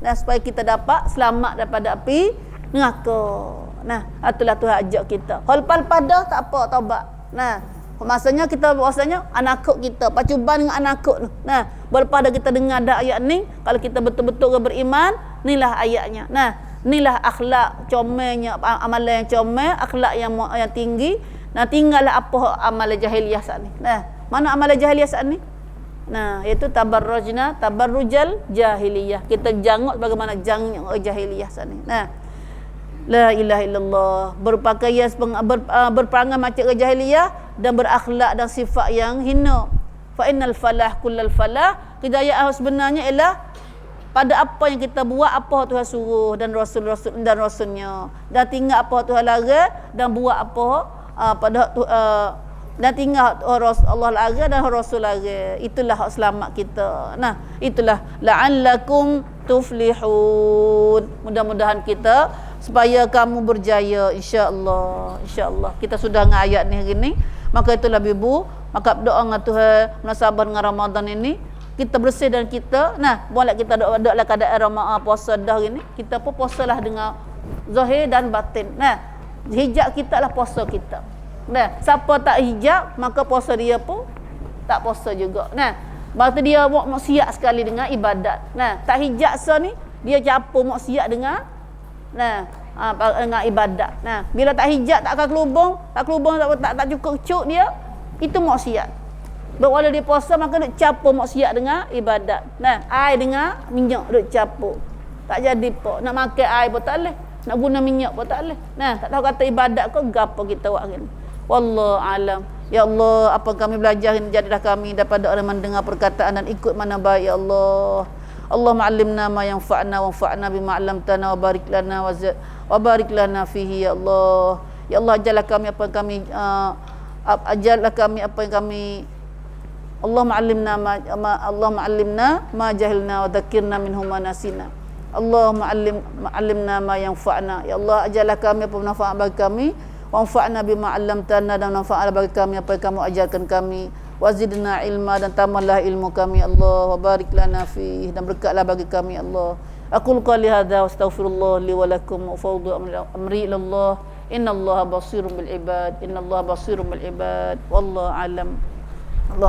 [SPEAKER 1] Nah, supaya kita dapat selamat daripada api neraka. Nah, itulah Tuhan ajak kita. Hal-hal pada tak apa taubat. Nah, masanya kita bahasanya anak kita pacuban dengan anak tu. Nah, berpada kita dengar ada ayat ni, kalau kita betul-betul beriman, inilah ayatnya. Nah, inilah akhlak comelnya, amalan yang comel, akhlak yang tinggi. Nah, tinggallah apa amalan jahiliyah saat ni. Nah, mana amalan jahiliyah saat ni? Nah, iaitu tabarrujal jahiliyah. Kita jangut bagaimana jangnya jahiliyah saat ni. Nah, la ilaha illallah, berpakaian berperangai macam jahiliyah dan berakhlak dan sifat yang hina. Fa innal falah kullal falah, hidayah sebenarnya ialah pada apa yang kita buat, apa Tuhan suruh dan rasulnya, dan tinggal apa Tuhan larang dan buat apa dan tinggal Allah larang dan Rasul larang. Itulah hak selamat kita. Nah, itulah la'allakum tuflihun. Mudah-mudahan kita supaya kamu berjaya, insya-Allah. Insya-Allah. Kita sudah dengan ayat ni hari ni. Maka itulah ibu, maka berdoa dengan Tuhan munasabah dengan Ramadan ini, kita bersih dan kita, nah, boleh kita doa dalam keadaan Ramadan puasa dah hari ni, kita pun puasalah dengan zahir dan batin. Nah, hijab kita lah puasa kita. Nah, siapa tak hijab, maka puasa dia pun tak puasa juga. Nah, berarti dia maksiat sekali dengan ibadat. Nah, tak hijab ni, dia campur maksiat dengan dengan ibadat. Nah, bila tak hijab, tak kelubung, tak cukup cuk dia, itu maksiat. Bila dia puasa, maka dia campur maksiat dengan ibadat. Nah, air dengan minyak dia campur. Tak jadi apa. Nak makan air pun tak boleh. Nak guna minyak pun tak boleh. Nah, tak tahu kata ibadat ke gapo kita buat hari ni. Wallahu alam. Ya Allah, apa kami belajar ini, jadilah kami daripada orang mendengar perkataan dan ikut mana baik, ya Allah. Allahumma 'allimna ma yanfa'na wanfa'na bima 'allamtana wa barik lana wa barik lana fihi, ya Allah. Ya Allah, ajarlah kami apa yang kami Allahumma 'allimna ma jahilna wa dzakirna minhu ma nasina. Allahumma 'allimna ma yanfa'na. Ya Allah, ajarlah kami apa manfaat bagi kami, wanfa'na bima 'allamtana, dan manfaat bagi kami apa yang kamu ajarkan kami. Wazidna ilma, dan tambahlah ilmu kami, Allah. Wa barik lana fihi, dan berkatlah bagi kami, Allah. Aqul qali hadza wa astaghfirullah li wa lakum wa fawdu amri ila Allah. Innallaha basirun bil ibad. Innallaha basirun bil ibad. Wallahu alam. Allah